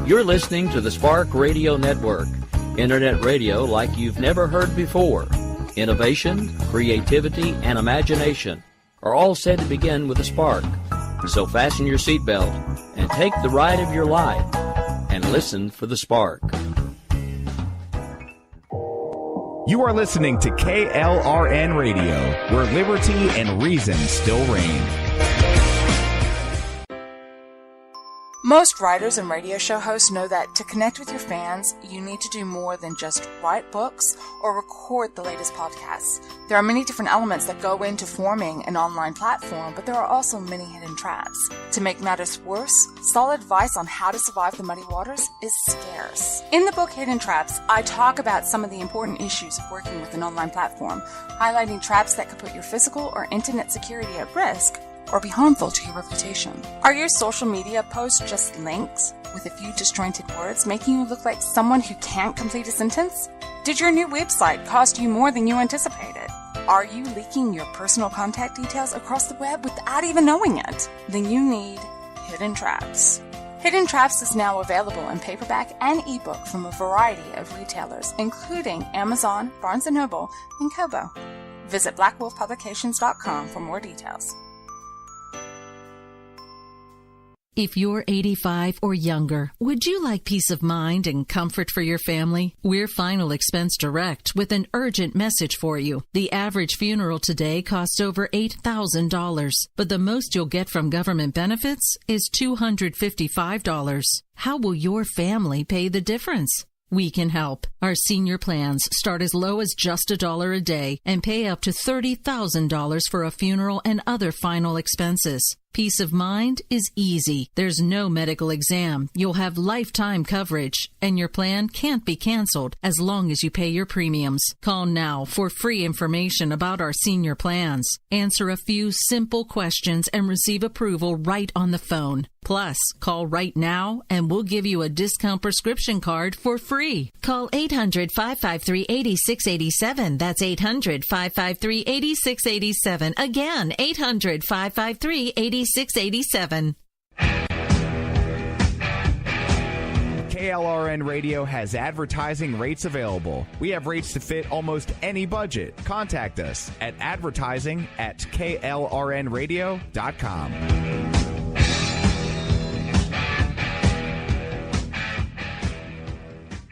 You're listening to the Spark Radio Network, Internet radio like you've never heard before. Innovation, creativity, and imagination are all said to begin with a spark. So fasten your seatbelt and take the ride of your life and listen for the spark. You are listening to KLRN Radio, where liberty and reason still reign. Most writers and radio show hosts know that to connect with your fans, you need to do more than just write books or record the latest podcasts. There are many different elements that go into forming an online platform, but there are also many hidden traps. To make matters worse, solid advice on how to survive the muddy waters is scarce. In the book Hidden Traps, I talk about some of the important issues of working with an online platform, highlighting traps that could put your physical or internet security at risk or be harmful to your reputation. Are your social media posts just links with a few disjointed words, making you look like someone who can't complete a sentence? Did your new website cost you more than you anticipated? Are you leaking your personal contact details across the web without even knowing it? Then you need Hidden Traps. Hidden Traps is now available in paperback and ebook from a variety of retailers, including Amazon, Barnes & Noble, and Kobo. Visit blackwolfpublications.com for more details. If you're 85 or younger, would you like peace of mind and comfort for your family? We're Final Expense Direct with an urgent message for you. The average funeral today costs over $8,000, but the most you'll get from government benefits is $255. How will your family pay the difference? We can help. Our senior plans start as low as just $1 a day and pay up to $30,000 for a funeral and other final expenses. Peace of mind is easy. There's no medical exam. You'll have lifetime coverage, and your plan can't be canceled as long as you pay your premiums. Call now for free information about our senior plans. Answer a few simple questions and receive approval right on the phone. Plus, call right now and we'll give you a discount prescription card for free. Call 800-553-8687. That's 800-553-8687. Again, 800-553-8687. 687. KLRN Radio has advertising rates available. We have rates to fit almost any budget. Contact us at advertising@klrnradio.com.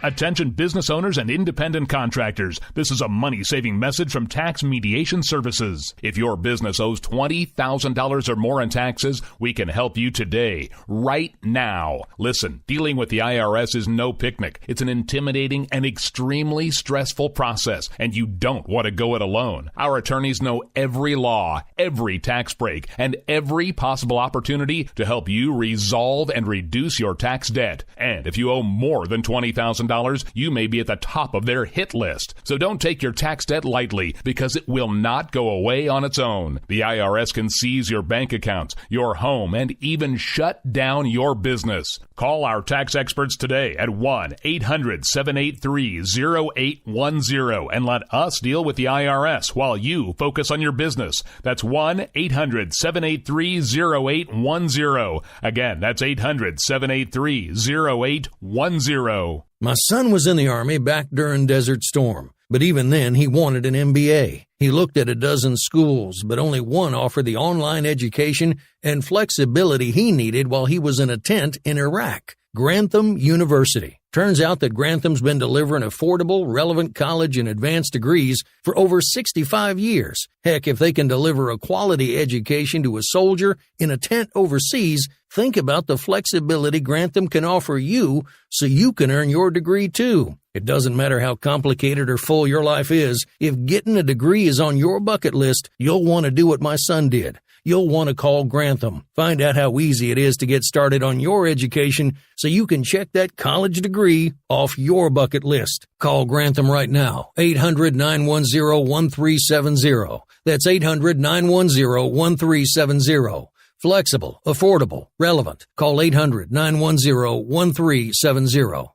Attention business owners and independent contractors. This is a money-saving message from Tax Mediation Services. If your business owes $20,000 or more in taxes, we can help you today, right now. Listen, dealing with the IRS is no picnic. It's an intimidating and extremely stressful process, and you don't want to go it alone. Our attorneys know every law, every tax break, and every possible opportunity to help you resolve and reduce your tax debt. And if you owe more than $20,000, you may be at the top of their hit list. So don't take your tax debt lightly, because it will not go away on its own. The IRS can seize your bank accounts, your home, and even shut down your business. Call our tax experts today at 1-800-783-0810 and let us deal with the IRS while you focus on your business. That's 1-800-783-0810. Again, that's 800-783-0810. My son was in the Army back during Desert Storm, but even then he wanted an MBA. He looked at a dozen schools, but only one offered the online education and flexibility he needed while he was in a tent in Iraq, Grantham University. Turns out that Grantham's been delivering affordable, relevant college and advanced degrees for over 65 years. Heck, if they can deliver a quality education to a soldier in a tent overseas, think about the flexibility Grantham can offer you so you can earn your degree too. It doesn't matter how complicated or full your life is. If getting a degree is on your bucket list, you'll want to do what my son did. You'll want to call Grantham. Find out how easy it is to get started on your education so you can check that college degree off your bucket list. Call Grantham right now, 800-910-1370. That's 800-910-1370. Flexible, affordable, relevant. Call 800-910-1370.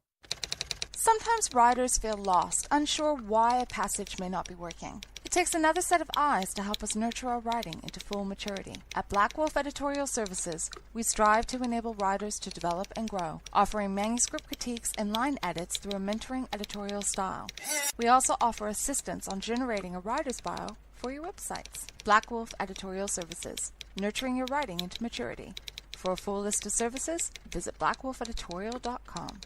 Sometimes riders feel lost, unsure why a passage may not be working. It takes another set of eyes to help us nurture our writing into full maturity. At Black Wolf Editorial Services, we strive to enable writers to develop and grow, offering manuscript critiques and line edits through a mentoring editorial style. We also offer assistance on generating a writer's bio for your websites. Black Wolf Editorial Services, nurturing your writing into maturity. For a full list of services, visit blackwolfeditorial.com.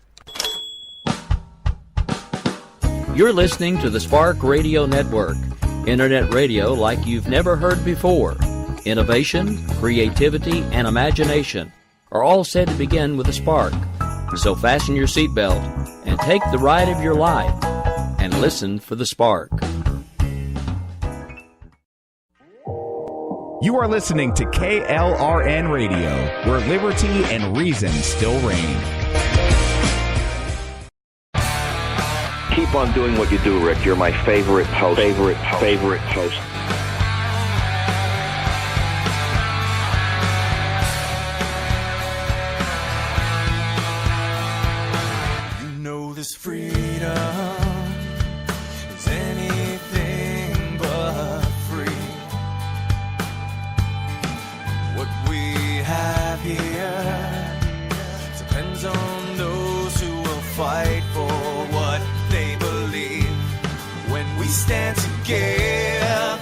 You're listening to the Spark Radio Network, internet radio like you've never heard before. Innovation, creativity, and imagination are all said to begin with a spark. So fasten your seatbelt and take the ride of your life and listen for the spark. You are listening to KLRN Radio, where liberty and reason still reign. Keep on doing what you do, Rick. You're my favorite host. Favorite host. You know this freedom is anything but free. What we have here depends on those who will fight for what they believe. When we stand together,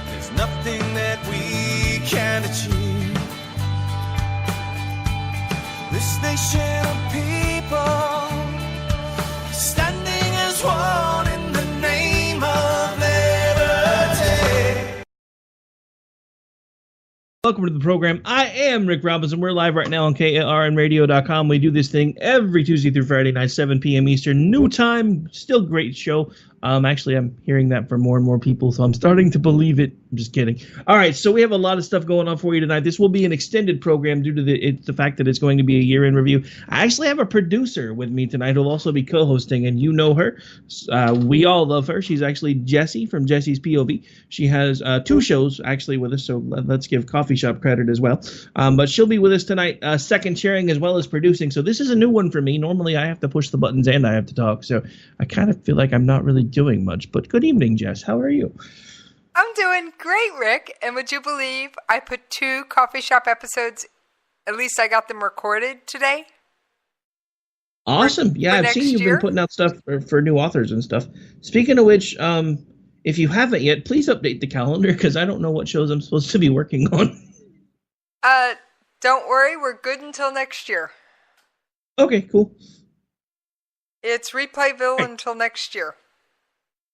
there's nothing that we can't achieve. This nation of people standing as one in the name of liberty. Welcome to the program. I am Rick Robinson. We're live right now on KLRNRadio.com. We do this thing every Tuesday through Friday night, 7 p.m. Eastern. New time. Still great show. Actually, I'm hearing that from more and more people, so I'm starting to believe it. I'm just kidding. All right, so we have a lot of stuff going on for you tonight. This will be an extended program due to the fact that it's going to be a year-end review. I actually have a producer with me tonight who'll also be co-hosting, and you know her. We all love her. She's actually Jessie from Jessie's POV. She has 2 shows, actually, with us, so let's give Coffee Shop credit as well. But she'll be with us tonight, second chairing as well as producing, so this is a new one for me. Normally, I have to push the buttons and I have to talk, so I kind of feel like I'm not really doing much. But good evening, Jess. How are you? I'm doing great, Rick. And would you believe I put 2 Coffee Shop episodes, at least I got them recorded today? Awesome. Yeah, I've seen you've been putting out stuff for new authors and stuff. Speaking of which, if you haven't yet, please update the calendar because I don't know what shows I'm supposed to be working on. Don't worry. We're good until next year. Okay, cool. It's Replayville until next year.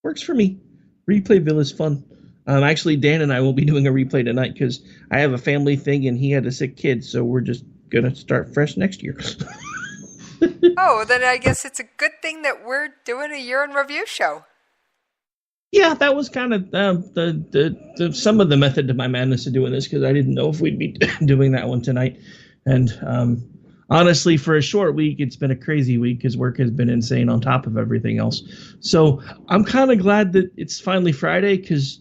Works for me. Replayville is fun. Actually, Dan and I will be doing a replay tonight because I have a family thing and he had a sick kid, so we're just going to start fresh next year. Oh, then I guess it's a good thing that we're doing a year-in review show. Yeah, that was kind of the some of the method to my madness of doing this because I didn't know if we'd be doing that one tonight. And honestly, for a short week, it's been a crazy week because work has been insane on top of everything else. So I'm kind of glad that it's finally Friday because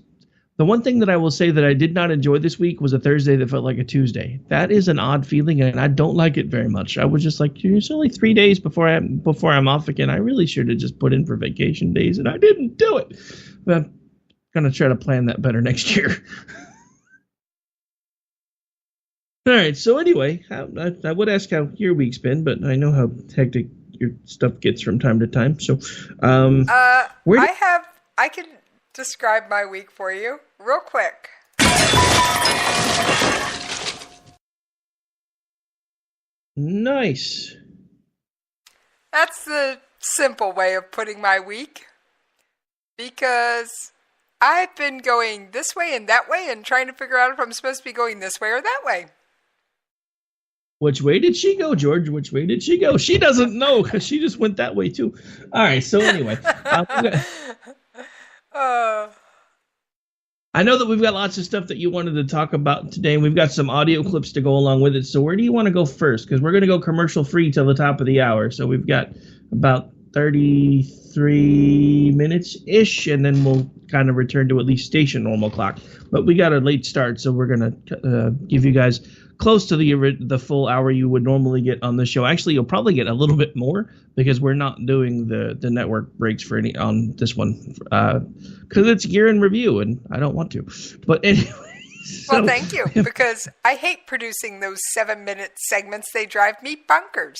the one thing that I will say that I did not enjoy this week was a Thursday that felt like a Tuesday. That is an odd feeling, and I don't like it very much. I was just like, it's only 3 days before I'm off again. I really should have just put in for vacation days, and I didn't do it. But I'm going to try to plan that better next year. All right, so anyway, I would ask how your week's been, but I know how hectic your stuff gets from time to time. So, I can describe my week for you real quick. Nice. That's the simple way of putting my week. Because I've been going this way and that way and trying to figure out if I'm supposed to be going this way or that way. Which way did she go, George? Which way did she go? She doesn't know because she just went that way too. All right, so anyway. I know that we've got lots of stuff that you wanted to talk about today, and we've got some audio clips to go along with it. So where do you want to go first? Because we're going to go commercial free till the top of the hour. So we've got about 33 minutes-ish, and then we'll kind of return to at least station normal clock. But we got a late start, so we're going to give you guys close to the full hour you would normally get on the show. Actually, you'll probably get a little bit more because we're not doing the network breaks for any on this one because it's year in review and I don't want to. But anyway. Well, thank you, because I hate producing those 7-minute segments. They drive me bonkers.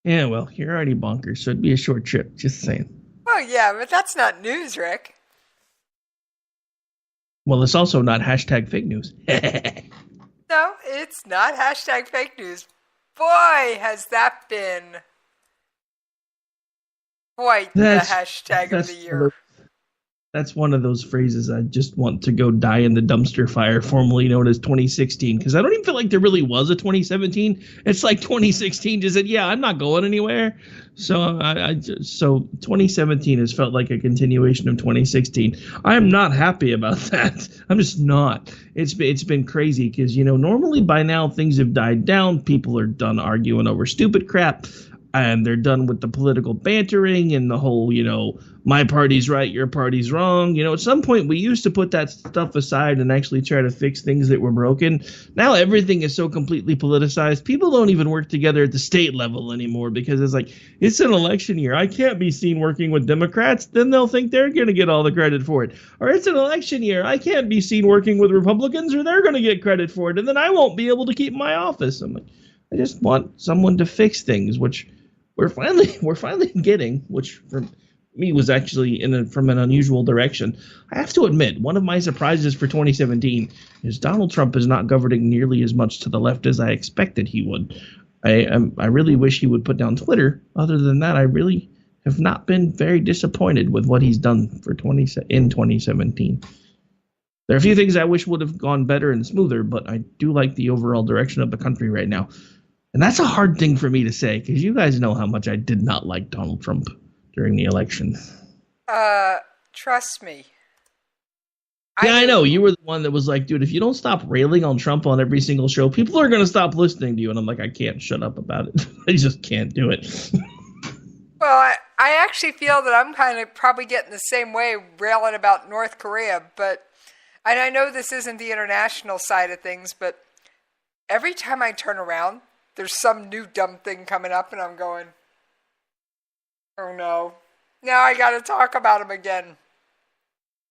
Yeah, well, you're already bonkers, so it'd be a short trip. Just saying. Well, yeah, but that's not news, Rick. Well, it's also not hashtag fake news. No, it's not hashtag fake news. Boy, has that been quite the hashtag of the year. That's one of those phrases I just want to go die in the dumpster fire, formerly known as 2016, because I don't even feel like there really was a 2017. It's like 2016 just said, yeah, I'm not going anywhere. So so 2017 has felt like a continuation of 2016. I'm not happy about that. I'm just not. It's been crazy because, normally by now things have died down. People are done arguing over stupid crap. And they're done with the political bantering and the whole, my party's right, your party's wrong. At some point we used to put that stuff aside and actually try to fix things that were broken. Now everything is so completely politicized. People don't even work together at the state level anymore because it's like, it's an election year. I can't be seen working with Democrats. Then they'll think they're going to get all the credit for it. Or it's an election year. I can't be seen working with Republicans or they're going to get credit for it. And then I won't be able to keep my office. I'm like, I just want someone to fix things, which we're finally getting, which for me was actually from an unusual direction. I have to admit, one of my surprises for 2017 is Donald Trump is not governing nearly as much to the left as I expected he would. I really wish he would put down Twitter. Other than that, I really have not been very disappointed with what he's done in 2017. There are a few things I wish would have gone better and smoother, but I do like the overall direction of the country right now. And that's a hard thing for me to say because you guys know how much I did not like Donald Trump during the election. Trust me. I know. You were the one that was like, dude, if you don't stop railing on Trump on every single show, people are going to stop listening to you. And I'm like, I can't shut up about it. I just can't do it. Well, I actually feel that I'm kind of probably getting the same way railing about North Korea. And I know this isn't the international side of things, but every time I turn around, there's some new dumb thing coming up, and I'm going, oh no, now I got to talk about him again.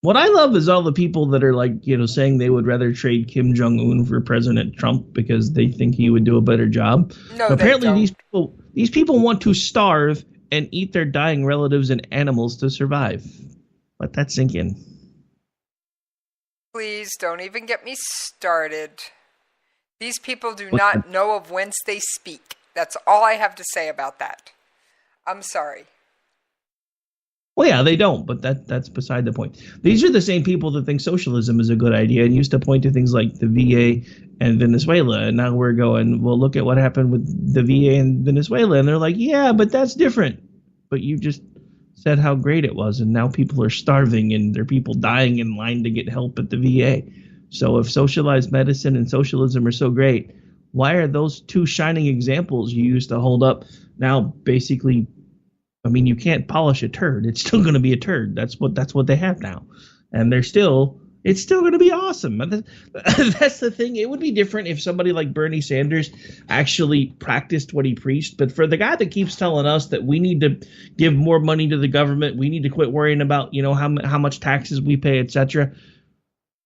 What I love is all the people that are like, saying they would rather trade Kim Jong-un for President Trump because they think he would do a better job. No, apparently these people want to starve and eat their dying relatives and animals to survive. Let that sink in. Please don't even get me started. These people do not know of whence they speak. That's all I have to say about that. I'm sorry. Well, yeah, they don't, but that's beside the point. These are the same people that think socialism is a good idea and used to point to things like the VA and Venezuela. And now we're going, well, look at what happened with the VA and Venezuela. And they're like, yeah, but that's different. But you just said how great it was. And now people are starving and there are people dying in line to get help at the VA. So if socialized medicine and socialism are so great, why are those two shining examples you used to hold up now basically, you can't polish a turd. It's still going to be a turd. That's what they have now. And it's still going to be awesome. That's the thing. It would be different if somebody like Bernie Sanders actually practiced what he preached. But for the guy that keeps telling us that we need to give more money to the government, we need to quit worrying about, how much taxes we pay, etc.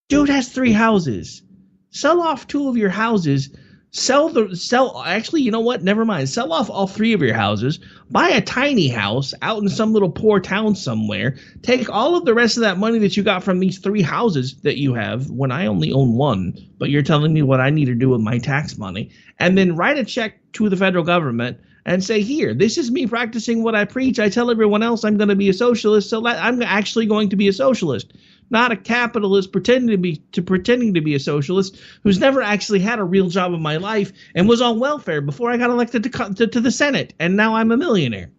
Dude has 3 houses. Sell off 2 of your houses. Actually, you know what? Never mind. Sell off all 3 of your houses. Buy a tiny house out in some little poor town somewhere. Take all of the rest of that money that you got from these 3 houses that you have when I only own 1, but you're telling me what I need to do with my tax money. And then write a check to the federal government and say, here, this is me practicing what I preach. I tell everyone else I'm going to be a socialist, so I'm actually going to be a socialist. Not a capitalist pretending to be a socialist who's never actually had a real job in my life and was on welfare before I got elected to the Senate, and now I'm a millionaire.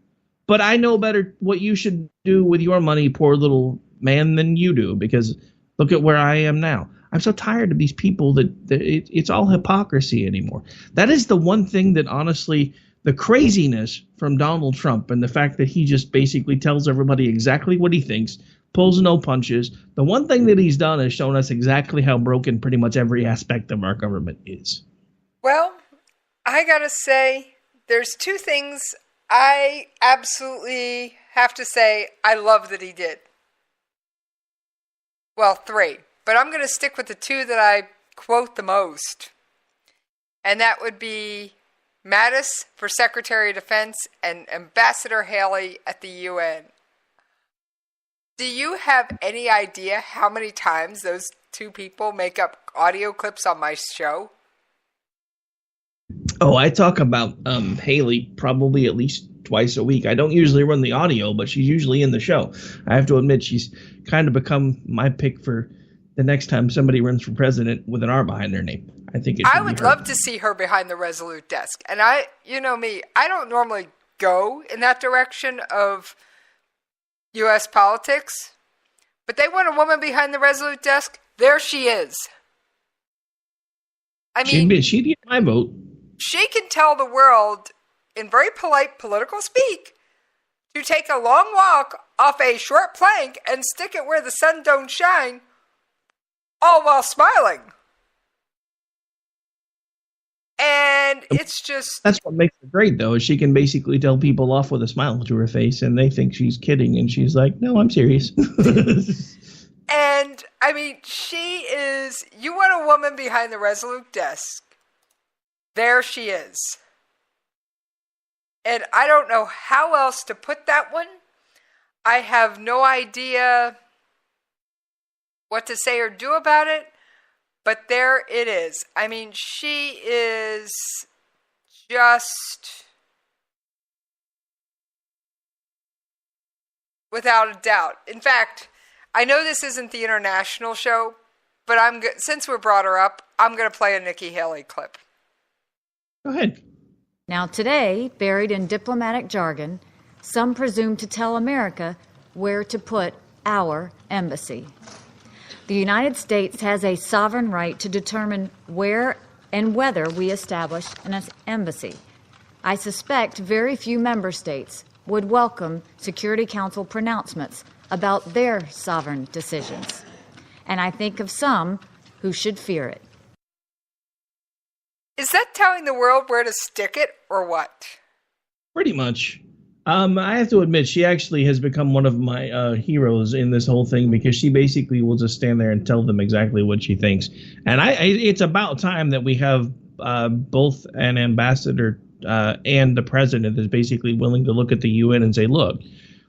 But I know better what you should do with your money, poor little man, than you do, because look at where I am now. I'm so tired of these people that it's all hypocrisy anymore. That is the one thing that honestly, the craziness from Donald Trump and the fact that he just basically tells everybody exactly what he thinks, pulls no punches. The one thing that he's done is shown us exactly how broken pretty much every aspect of our government is. Well, I gotta say, there's two things I absolutely have to say I love that he did. Well, three. But I'm going to stick with the two that I quote the most. And that would be Mattis for Secretary of Defense and Ambassador Haley at the UN. Do you have any idea how many times those two people make up audio clips on my show? Oh, I talk about Haley probably at least twice a week. I don't usually run the audio, but she's usually in the show. I have to admit, she's kind of become my pick for the next time somebody runs for president with an R behind their name. I think I would love to see her behind the Resolute desk. And you know me, I don't normally go in that direction of U.S. politics, but they want a woman behind the Resolute desk. There she is. I mean, she'd get my vote. She can tell the world in very polite political speak to take a long walk off a short plank and stick it where the sun don't shine, all while smiling. And it's just... That's what makes her great, though, is she can basically tell people off with a smile to her face, and they think she's kidding, and she's like, no, I'm serious. And, I mean, she is... You want a woman behind the Resolute desk. There she is. And I don't know how else to put that one. I have no idea what to say or do about it, but there it is. I mean, she is just, without a doubt. In fact, I know this isn't the international show, but since we brought her up, I'm going to play a Nikki Haley clip. Go ahead. Now today, buried in diplomatic jargon, some presume to tell America where to put our embassy. The United States has a sovereign right to determine where and whether we establish an embassy. I suspect very few member states would welcome Security Council pronouncements about their sovereign decisions. And I think of some who should fear it. Is that telling the world where to stick it, or what? Pretty much. I have to admit, she actually has become one of my heroes in this whole thing, because she basically will just stand there and tell them exactly what she thinks. And it's about time that we have both an ambassador and the president is basically willing to look at the UN and say, look,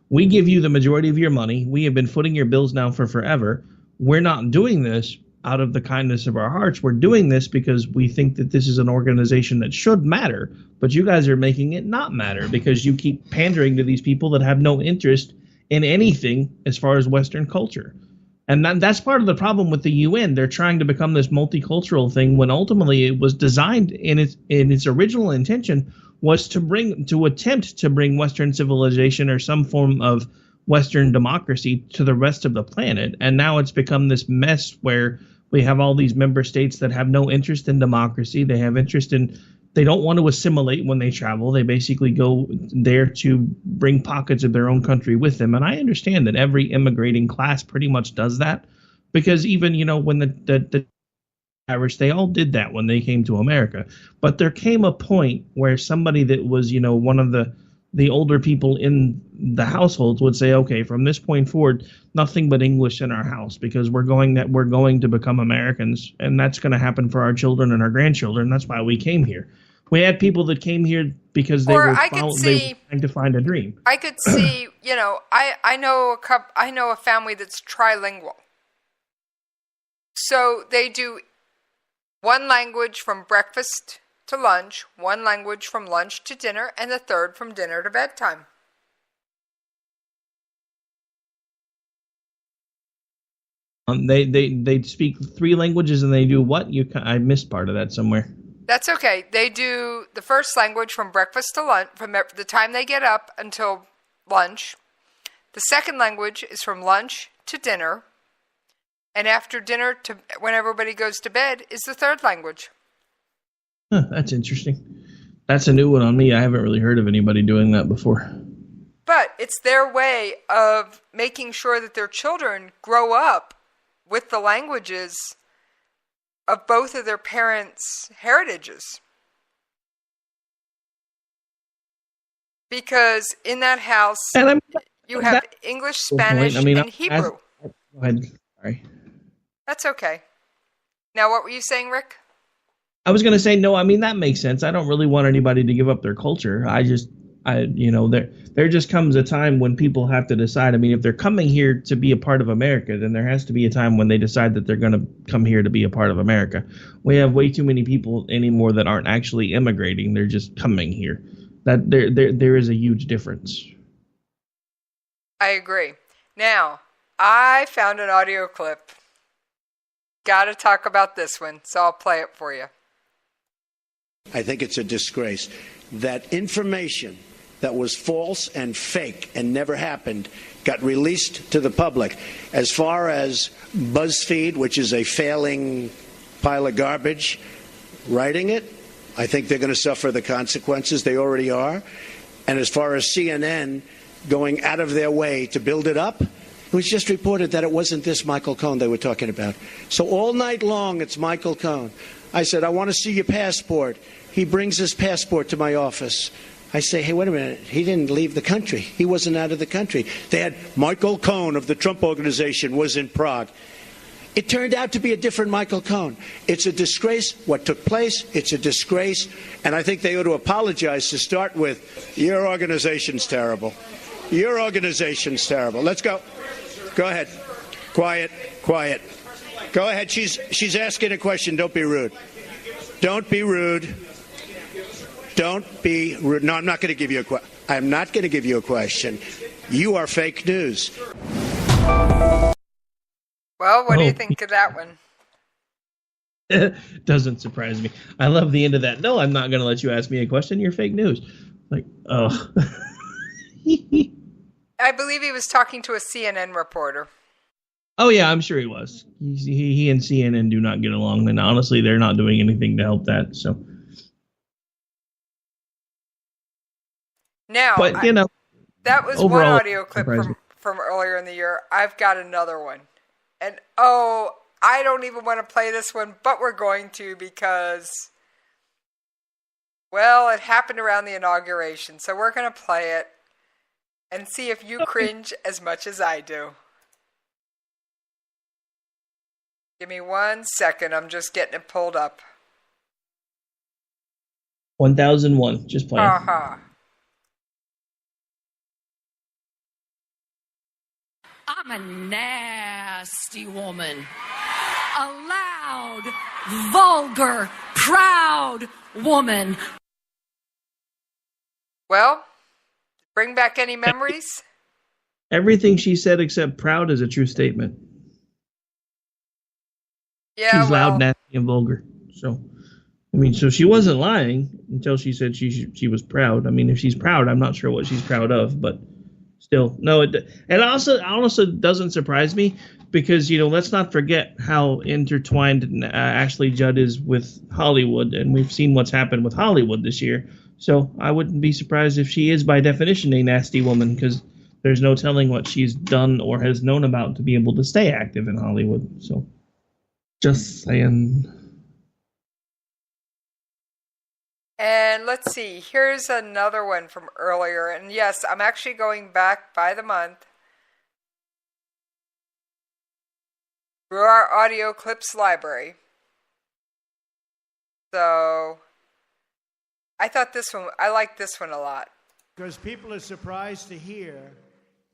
we give you the majority of your money. We have been footing your bills now for forever. We're not doing this out of the kindness of our hearts. We're doing this because we think that this is an organization that should matter, but you guys are making it not matter because you keep pandering to these people that have no interest in anything as far as Western culture. And that's part of the problem with the UN. They're trying to become this multicultural thing when ultimately it was designed in its original intention was to attempt to bring Western civilization or some form of Western democracy to the rest of the planet. And now it's become this mess where we have all these member states that have no interest in democracy. They don't want to assimilate when they travel. They basically go there to bring pockets of their own country with them. And I understand that every immigrating class pretty much does that, because even, when the Irish, they all did that when they came to America. But there came a point where somebody that was, one of the older people in the households would say, okay, from this point forward, nothing but English in our house, because we're going to become Americans, and that's going to happen for our children and our grandchildren. That's why we came here. We had people that came here because they were trying to find a dream. I could see, I know a family that's trilingual. So they do one language from breakfast to lunch, one language from lunch to dinner, and the third from dinner to bedtime. They speak 3 languages, and they do what? I missed part of that somewhere. That's okay. They do the first language from breakfast to lunch, from the time they get up until lunch. The second language is from lunch to dinner. And after dinner to when everybody goes to bed is the third language. Huh, that's interesting. That's a new one on me. I haven't really heard of anybody doing that before. But it's their way of making sure that their children grow up with the languages of both of their parents' heritages. Because in that house, you have English, Spanish, and Hebrew. Go ahead. Sorry. That's okay. Now, what were you saying, Rick? I was going to say, no, I mean, that makes sense. I don't really want anybody to give up their culture. There just comes a time when people have to decide. I mean, if they're coming here to be a part of America, then there has to be a time when they decide that they're going to come here to be a part of America. We have way too many people anymore that aren't actually immigrating. They're just coming here. That there is a huge difference. I agree. Now, I found an audio clip. Got to talk about this one, so I'll play it for you. I think it's a disgrace that information that was false and fake and never happened got released to the public. As far as BuzzFeed, which is a failing pile of garbage, writing it, I think they're going to suffer the consequences. They already are. And as far as CNN going out of their way to build it up, it was just reported that it wasn't this Michael Cohen they were talking about. So all night long, it's Michael Cohen. I said, I want to see your passport. He brings his passport to my office. I say, hey, wait a minute. He didn't leave the country. He wasn't out of the country. They had Michael Cohen of the Trump Organization was in Prague. It turned out to be a different Michael Cohen. It's a disgrace what took place. It's a disgrace. And I think they ought to apologize to start with. Your organization's terrible. Your organization's terrible. Let's go. Go ahead. Quiet. Quiet. Go ahead. She's asking a question. Don't be rude. Don't be rude. Don't be rude. No, I'm not going to give you a question. I'm not going to give you a question. You are fake news. Well, what do you think of that one? Doesn't surprise me. I love the end of that. No, I'm not going to let you ask me a question. You're fake news. Like, oh. I believe he was talking to a CNN reporter. Oh, yeah, I'm sure he was. He and CNN do not get along, and honestly, they're not doing anything to help that. So, now, but you know, that was one audio clip from earlier in the year. I've got another one, and I don't even want to play this one, but we're going to because, well, it happened around the inauguration, so we're going to play it and see if you cringe as much as I do. Give me 1 second. I'm just getting it pulled up. 1001. Just playing. Uh-huh. I'm a nasty woman. A loud, vulgar, proud woman. Well, bring back any memories? Everything she said except proud is a true statement. Yeah, she's loud, nasty, and vulgar. So, I mean, so she wasn't lying until she said she was proud. I mean, if she's proud, I'm not sure what she's proud of, but still, no. It also doesn't surprise me because, you know, let's not forget how intertwined Ashley Judd is with Hollywood, and we've seen what's happened with Hollywood this year. So I wouldn't be surprised if she is, by definition, a nasty woman because there's no telling what she's done or has known about to be able to stay active in Hollywood. So. Just saying. And let's see. Here's another one from earlier. And yes, I'm actually going back by the month through our audio clips library. So I thought I like this one a lot. Because people are surprised to hear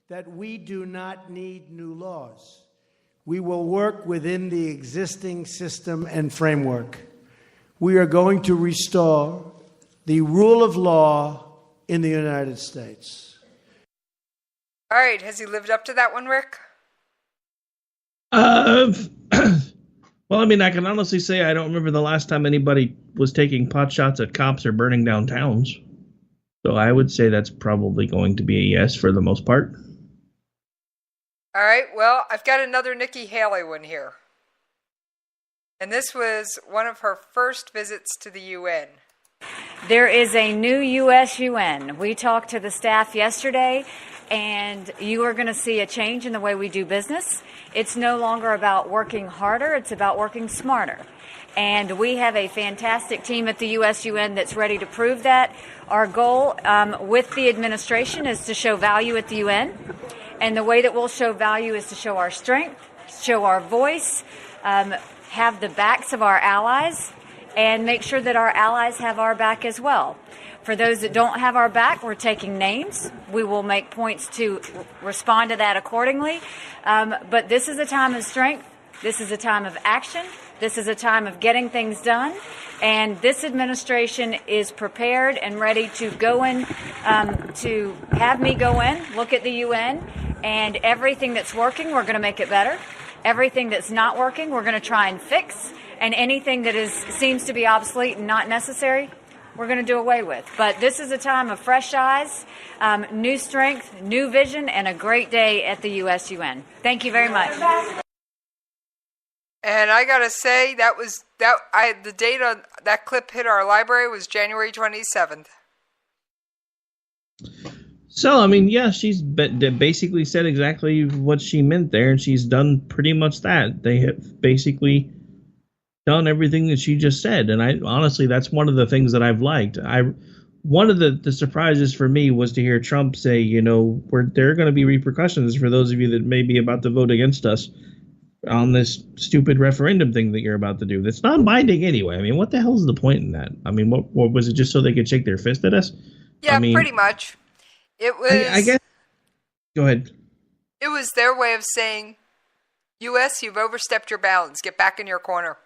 that we do not need new laws. We will work within the existing system and framework. We are going to restore the rule of law in the United States. All right. Has he lived up to that one, Rick? Well, I mean, I can honestly say I don't remember the last time anybody was taking pot shots at cops or burning down towns. So I would say that's probably going to be a yes for the most part. All right, well, I've got another Nikki Haley one here. And this was one of her first visits to the UN. There is a new U.S. UN. We talked to the staff yesterday, and you are going to see a change in the way we do business. It's no longer about working harder, it's about working smarter. And we have a fantastic team at the USUN that's ready to prove that. Our goal with the administration is to show value at the UN. And the way that we'll show value is to show our strength, show our voice, have the backs of our allies, and make sure that our allies have our back as well. For those that don't have our back, we're taking names. We will make points to respond to that accordingly. But this is a time of strength. This is a time of action. This is a time of getting things done. And this administration is prepared and ready to go in, to have me go in, look at the UN, and everything that's working, we're going to make it better. Everything that's not working, we're going to try and fix. And anything that seems to be obsolete and not necessary, we're going to do away with. But this is a time of fresh eyes, new strength, new vision, and a great day at the USUN. Thank you very much. And I gotta say, the date on that clip hit our library was January 27th. So, I mean, yeah, she's basically said exactly what she meant there, and she's done pretty much that. They have basically done everything that she just said, and honestly, that's one of the things that I've liked. One of the surprises for me was to hear Trump say, there are going to be repercussions for those of you that may be about to vote against us on this stupid referendum thing that you're about to do. That's not binding anyway. I mean, what the hell's the point in that? I mean, what was it, just so they could shake their fist at us? Yeah, pretty much. It was. I guess. Go ahead. It was their way of saying, U.S., you've overstepped your bounds. Get back in your corner.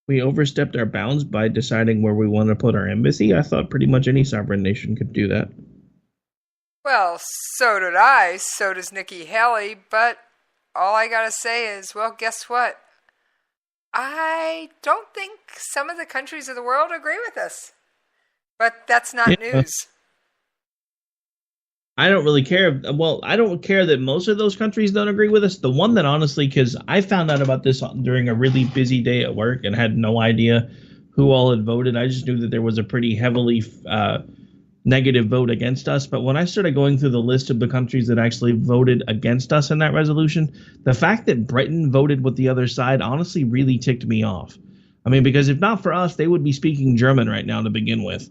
We overstepped our bounds by deciding where we want to put our embassy? I thought pretty much any sovereign nation could do that. Well, so did I. So does Nikki Haley. But all I gotta say is, well, guess what? I don't think some of the countries of the world agree with us. But that's not news. I don't really care. Well, I don't care that most of those countries don't agree with us. The one that honestly, because I found out about this during a really busy day at work and had no idea who all had voted. I just knew that there was a pretty heavily negative vote against us. But when I started going through the list of the countries that actually voted against us in that resolution, the fact that Britain voted with the other side honestly really ticked me off. I mean, because if not for us, they would be speaking German right now to begin with.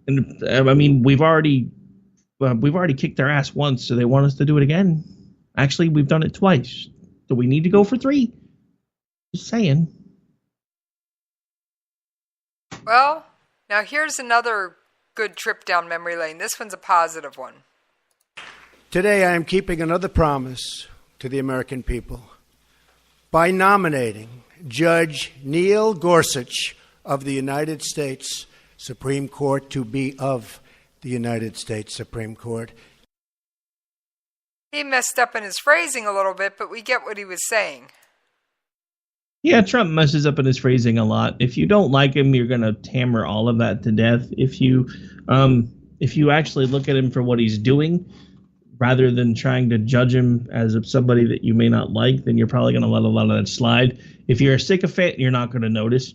And I mean, we've already kicked their ass once, so they want us to do it again. Actually, we've done it twice. Do we need to go for 3? Just saying. Well, now here's another good trip down memory lane. This one's a positive one. Today I am keeping another promise to the American people by nominating Judge Neil Gorsuch of the United States Supreme Court to be of the United States Supreme Court. He messed up in his phrasing a little bit, but we get what he was saying. Yeah, Trump messes up in his phrasing a lot. If you don't like him, you're going to hammer all of that to death. If you actually look at him for what he's doing, rather than trying to judge him as somebody that you may not like, then you're probably going to let a lot of that slide. If you're a sycophant, you're not going to notice.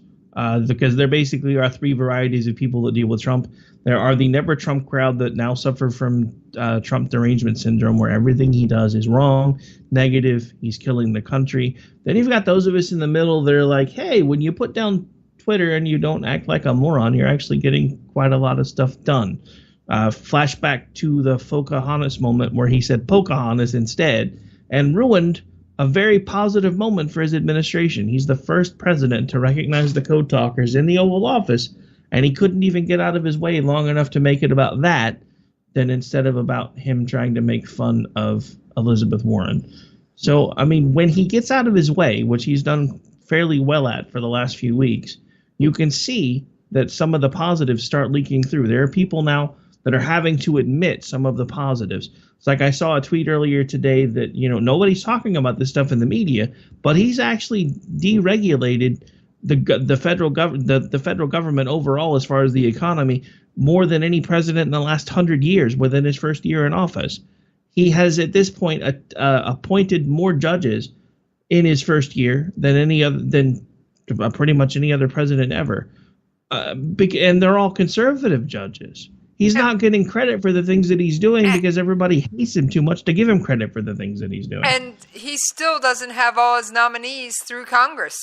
Because there basically are 3 varieties of people that deal with Trump. There are the never Trump crowd that now suffer from Trump derangement syndrome, where everything he does is wrong, negative, he's killing the country. Then you've got those of us in the middle that are like, hey, when you put down Twitter and you don't act like a moron, you're actually getting quite a lot of stuff done. Flashback to the Pocahontas moment where he said Pocahontas instead and ruined a very positive moment for his administration. He's the first president to recognize the code talkers in the Oval Office, and he couldn't even get out of his way long enough to make it about that, than instead of about him trying to make fun of Elizabeth Warren. So, I mean, when he gets out of his way, which he's done fairly well at for the last few weeks, you can see that some of the positives start leaking through. There are people now that are having to admit some of the positives. It's like I saw a tweet earlier today that, nobody's talking about this stuff in the media, but he's actually deregulated the federal government overall as far as the economy more than any president in the last 100 years within his first year in office. He has at this point appointed more judges in his first year than pretty much any other president ever, and they're all conservative judges. He's not getting credit for the things that he's doing because everybody hates him too much to give him credit for the things that he's doing. And he still doesn't have all his nominees through Congress.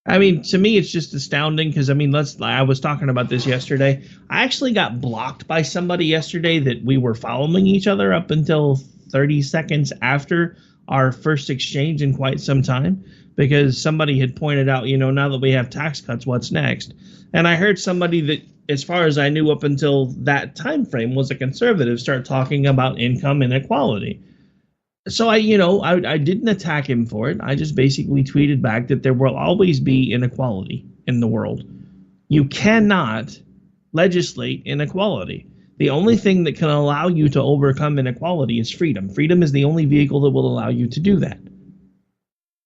I mean, to me, it's just astounding because, I mean, I was talking about this yesterday. I actually got blocked by somebody yesterday that we were following each other up until 30 seconds after our first exchange in quite some time, because somebody had pointed out, now that we have tax cuts, what's next? And I heard somebody that, as far as I knew up until that time frame, was a conservative, start talking about income inequality. So I didn't attack him for it. I just basically tweeted back that there will always be inequality in the world. You cannot legislate inequality. The only thing that can allow you to overcome inequality is freedom. Freedom is the only vehicle that will allow you to do that.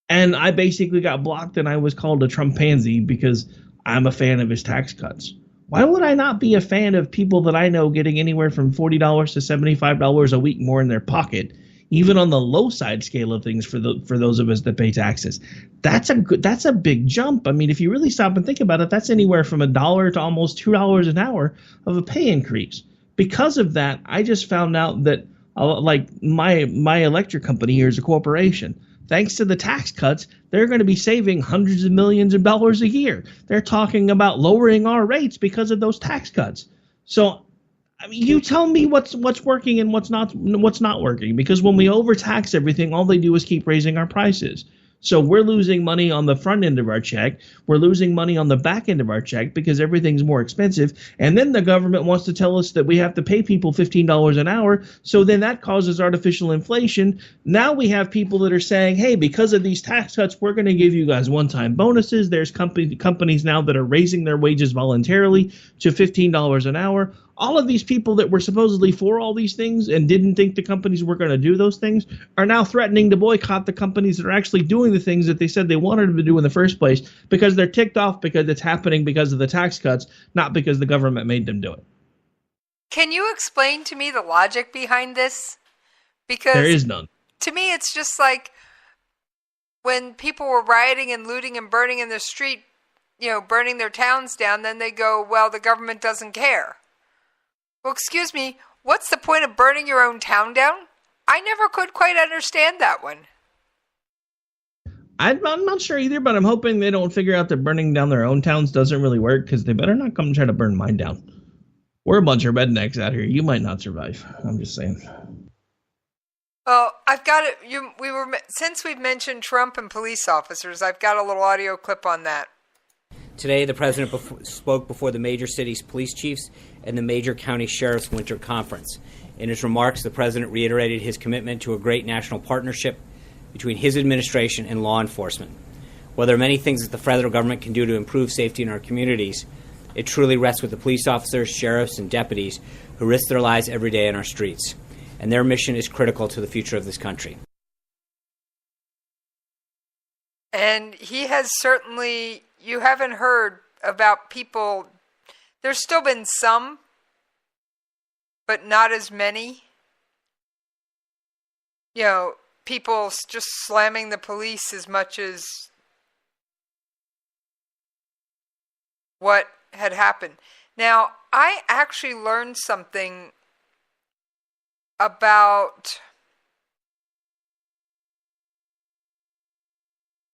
And I basically got blocked, and I was called a Trump pansy because I'm a fan of his tax cuts. Why would I not be a fan of people that I know getting anywhere from $40 to $75 a week more in their pocket, even on the low side scale of things for those of us that pay taxes? That's a big jump. I mean, if you really stop and think about it, that's anywhere from $1 to almost $2 an hour of a pay increase. Because of that, I just found out that like my electric company here is a corporation. Thanks to the tax cuts, they're going to be saving hundreds of millions of dollars a year. They're talking about lowering our rates because of those tax cuts. So, I mean, you tell me what's working and what's not working. Because when we overtax everything, all they do is keep raising our prices. So we're losing money on the front end of our check. We're losing money on the back end of our check because everything's more expensive. And then the government wants to tell us that we have to pay people $15 an hour. So then that causes artificial inflation. Now we have people that are saying, hey, because of these tax cuts, we're going to give you guys one-time bonuses. There's companies now that are raising their wages voluntarily to $15 an hour. All of these people that were supposedly for all these things and didn't think the companies were going to do those things are now threatening to boycott the companies that are actually doing the things that they said they wanted them to do in the first place, because they're ticked off because it's happening because of the tax cuts, not because the government made them do it. Can you explain to me the logic behind this? Because there is none. To me, it's just like when people were rioting and looting and burning in the street, burning their towns down, then they go, well, the government doesn't care. Well, excuse me, what's the point of burning your own town down? I never could quite understand that one. I'm not sure either, but I'm hoping they don't figure out that burning down their own towns doesn't really work, because they better not come and try to burn mine down. We're a bunch of rednecks out here. You might not survive. I'm just saying. Well, I've got it. Since we've mentioned Trump and police officers, I've got a little audio clip on that. Today, the president spoke before the major cities' police chiefs and the major county sheriffs' winter conference. In his remarks, the president reiterated his commitment to a great national partnership between his administration and law enforcement. While there are many things that the federal government can do to improve safety in our communities, it truly rests with the police officers, sheriffs, and deputies who risk their lives every day on our streets. And their mission is critical to the future of this country. And he has certainly, you haven't heard about people, there's still been some, but not as many. People just slamming the police as much as what had happened. Now, I actually learned something about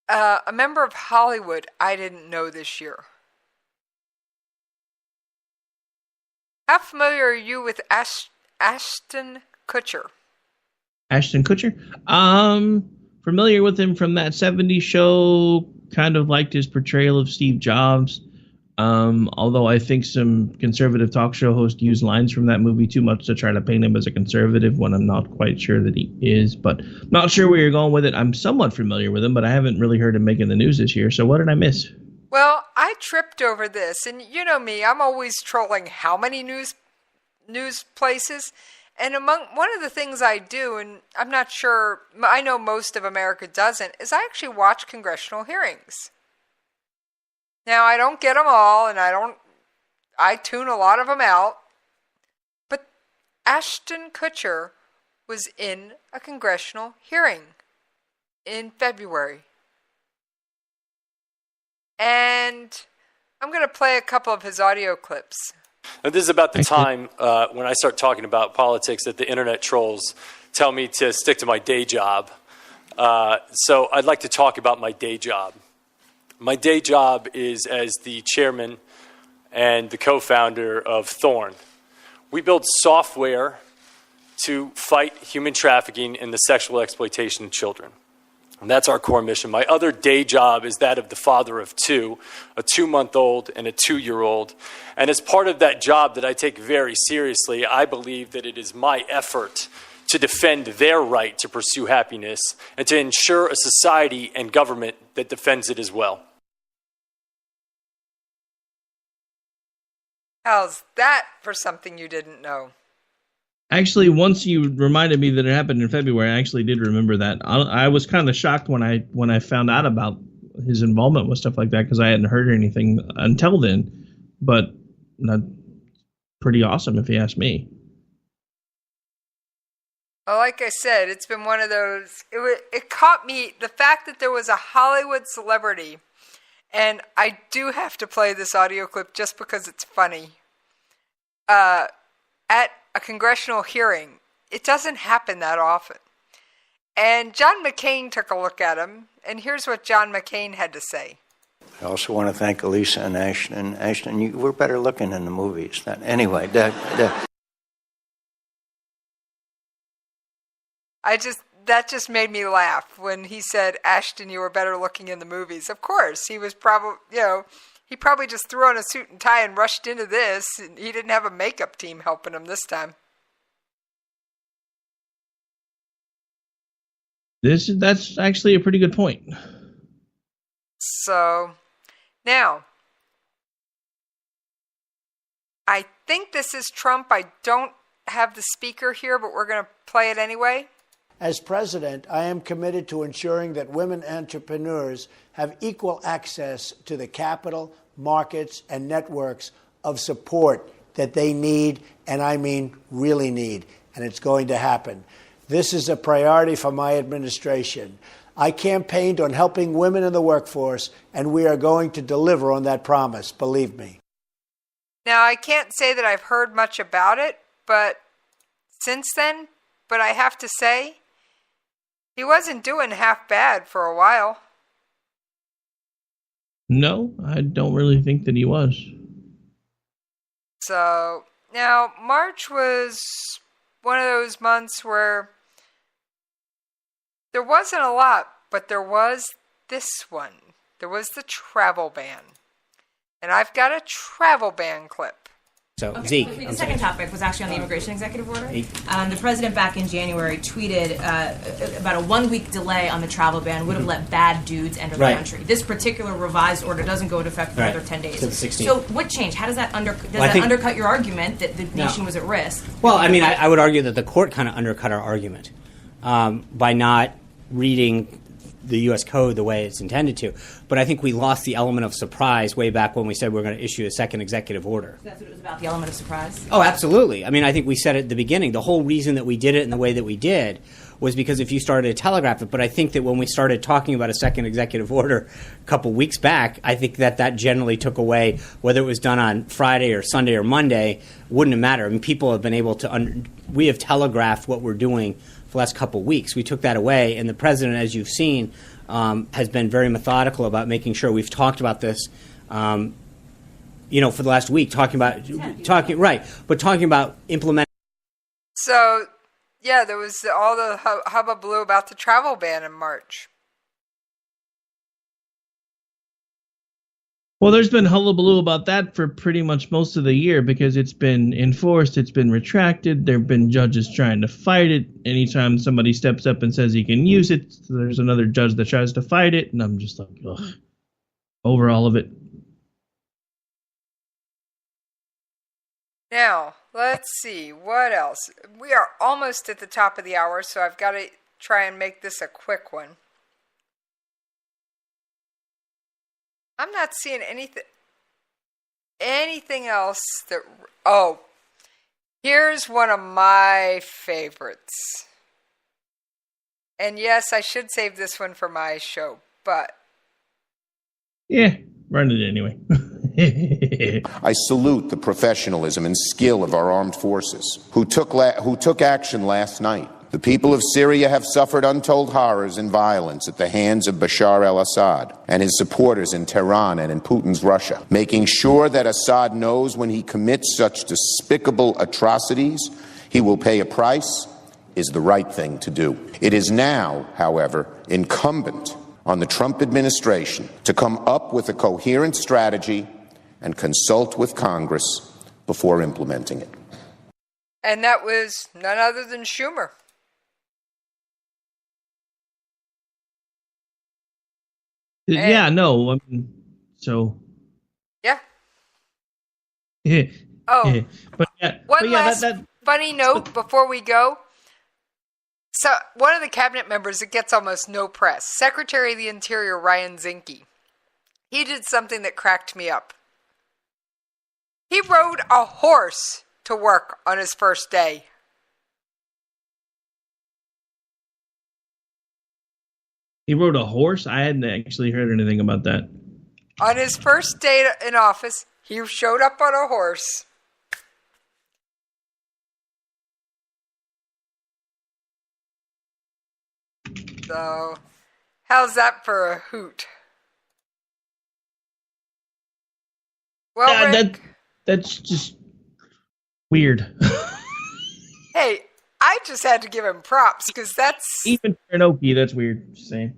a member of Hollywood I didn't know this year. How familiar are you with Ashton Kutcher? Ashton Kutcher? Familiar with him from that 70s show. Kind of liked his portrayal of Steve Jobs. Although I think some conservative talk show hosts use lines from that movie too much to try to paint him as a conservative when I'm not quite sure that he is. But not sure where you're going with it. I'm somewhat familiar with him, but I haven't really heard him making the news this year. So what did I miss? Well, I tripped over this. And you know me, I'm always trolling how many news places. And one of the things I do, and I'm not sure, I know most of America doesn't, is I actually watch congressional hearings. Now, I don't get them all, and I tune a lot of them out. But Ashton Kutcher was in a congressional hearing in February. And I'm going to play a couple of his audio clips. And this is about the time when I start talking about politics that the internet trolls tell me to stick to my day job. So I'd like to talk about my day job. My day job is as the chairman and the co-founder of Thorn. We build software to fight human trafficking and the sexual exploitation of children. And that's our core mission. My other day job is that of the father of two, a 2-month-old and a 2-year-old. And as part of that job that I take very seriously, I believe that it is my effort to defend their right to pursue happiness and to ensure a society and government that defends it as well. How's that for something you didn't know? Actually, once you reminded me that it happened in February, I actually did remember that. I was kind of shocked when I found out about his involvement with stuff like that because I hadn't heard anything until then. But pretty awesome, if you ask me. Well, like I said, it's been one of those. It caught me, the fact that there was a Hollywood celebrity, and I do have to play this audio clip just because it's funny. At a congressional hearing. It doesn't happen that often. And John McCain took a look at him, and here's what John McCain had to say. I also want to thank Elisa and Ashton. Ashton, you were better looking in the movies. Anyway, that just made me laugh when he said, Ashton, you were better looking in the movies. Of course, he was probably, he probably just threw on a suit and tie and rushed into this. And he didn't have a makeup team helping him this time. That's actually a pretty good point. So, now, I think this is Trump. I don't have the speaker here, but we're going to play it anyway. As president, I am committed to ensuring that women entrepreneurs have equal access to the capital, markets, and networks of support that they need, and I mean really need, and it's going to happen. This is a priority for my administration. I campaigned on helping women in the workforce, and we are going to deliver on that promise, believe me. Now, I can't say that I've heard much about it, but since then, but I have to say, he wasn't doing half bad for a while. No, I don't really think that he was. So, now, March was one of those months where there wasn't a lot, but there was this one. There was the travel ban. And I've got a travel ban clip. So, okay, Zeke. The second topic was actually on the immigration executive order. The president back in January tweeted about a 1-week delay on the travel ban would have let bad dudes enter the country. This particular revised order doesn't go into effect for another 10 days. So what changed? How does that undercut your argument that the nation was at risk? Well, I mean, I would argue that the court kind of undercut our argument by not reading the U.S. code the way it's intended to. But I think we lost the element of surprise way back when we said we were going to issue a second executive order. So that's what it was about, the element of surprise? Oh, absolutely. I mean, I think we said at the beginning, the whole reason that we did it in the way that we did was because if you started to telegraph it. But I think that when we started talking about a second executive order a couple weeks back, I think that generally took away, whether it was done on Friday or Sunday or Monday, wouldn't have mattered. I mean, people have been able to we have telegraphed what we're doing for the last couple weeks. We took that away, and the president, as you've seen, has been very methodical about making sure we've talked about this, for the last week, talking about implementing. So, yeah, there was all the hullabaloo about the travel ban in March. Well, there's been hullabaloo about that for pretty much most of the year because it's been enforced, it's been retracted, there have been judges trying to fight it. Anytime somebody steps up and says he can use it, there's another judge that tries to fight it, and I'm just like, ugh, over all of it. Now, let's see, what else? We are almost at the top of the hour, so I've got to try and make this a quick one. I'm not seeing anything else that... Oh, here's one of my favorites. And yes, I should save this one for my show, but... Yeah, run it anyway. I salute the professionalism and skill of our armed forces who took action last night. The people of Syria have suffered untold horrors and violence at the hands of Bashar al-Assad and his supporters in Tehran and in Putin's Russia. Making sure that Assad knows when he commits such despicable atrocities, he will pay a price is the right thing to do. It is now, however, incumbent on the Trump administration to come up with a coherent strategy and consult with Congress before implementing it. And that was none other than Schumer. Yeah, no, I mean, so. Yeah. Oh, but one last funny note before we go. So, one of the cabinet members that gets almost no press, Secretary of the Interior Ryan Zinke, he did something that cracked me up. He rode a horse to work on his first day. He rode a horse? I hadn't actually heard anything about that. On his first day in office, he showed up on a horse. So, how's that for a hoot? Well, Rick, that's just weird. Hey, I just had to give him props because that's... Even for an Okie, that's weird. Just saying.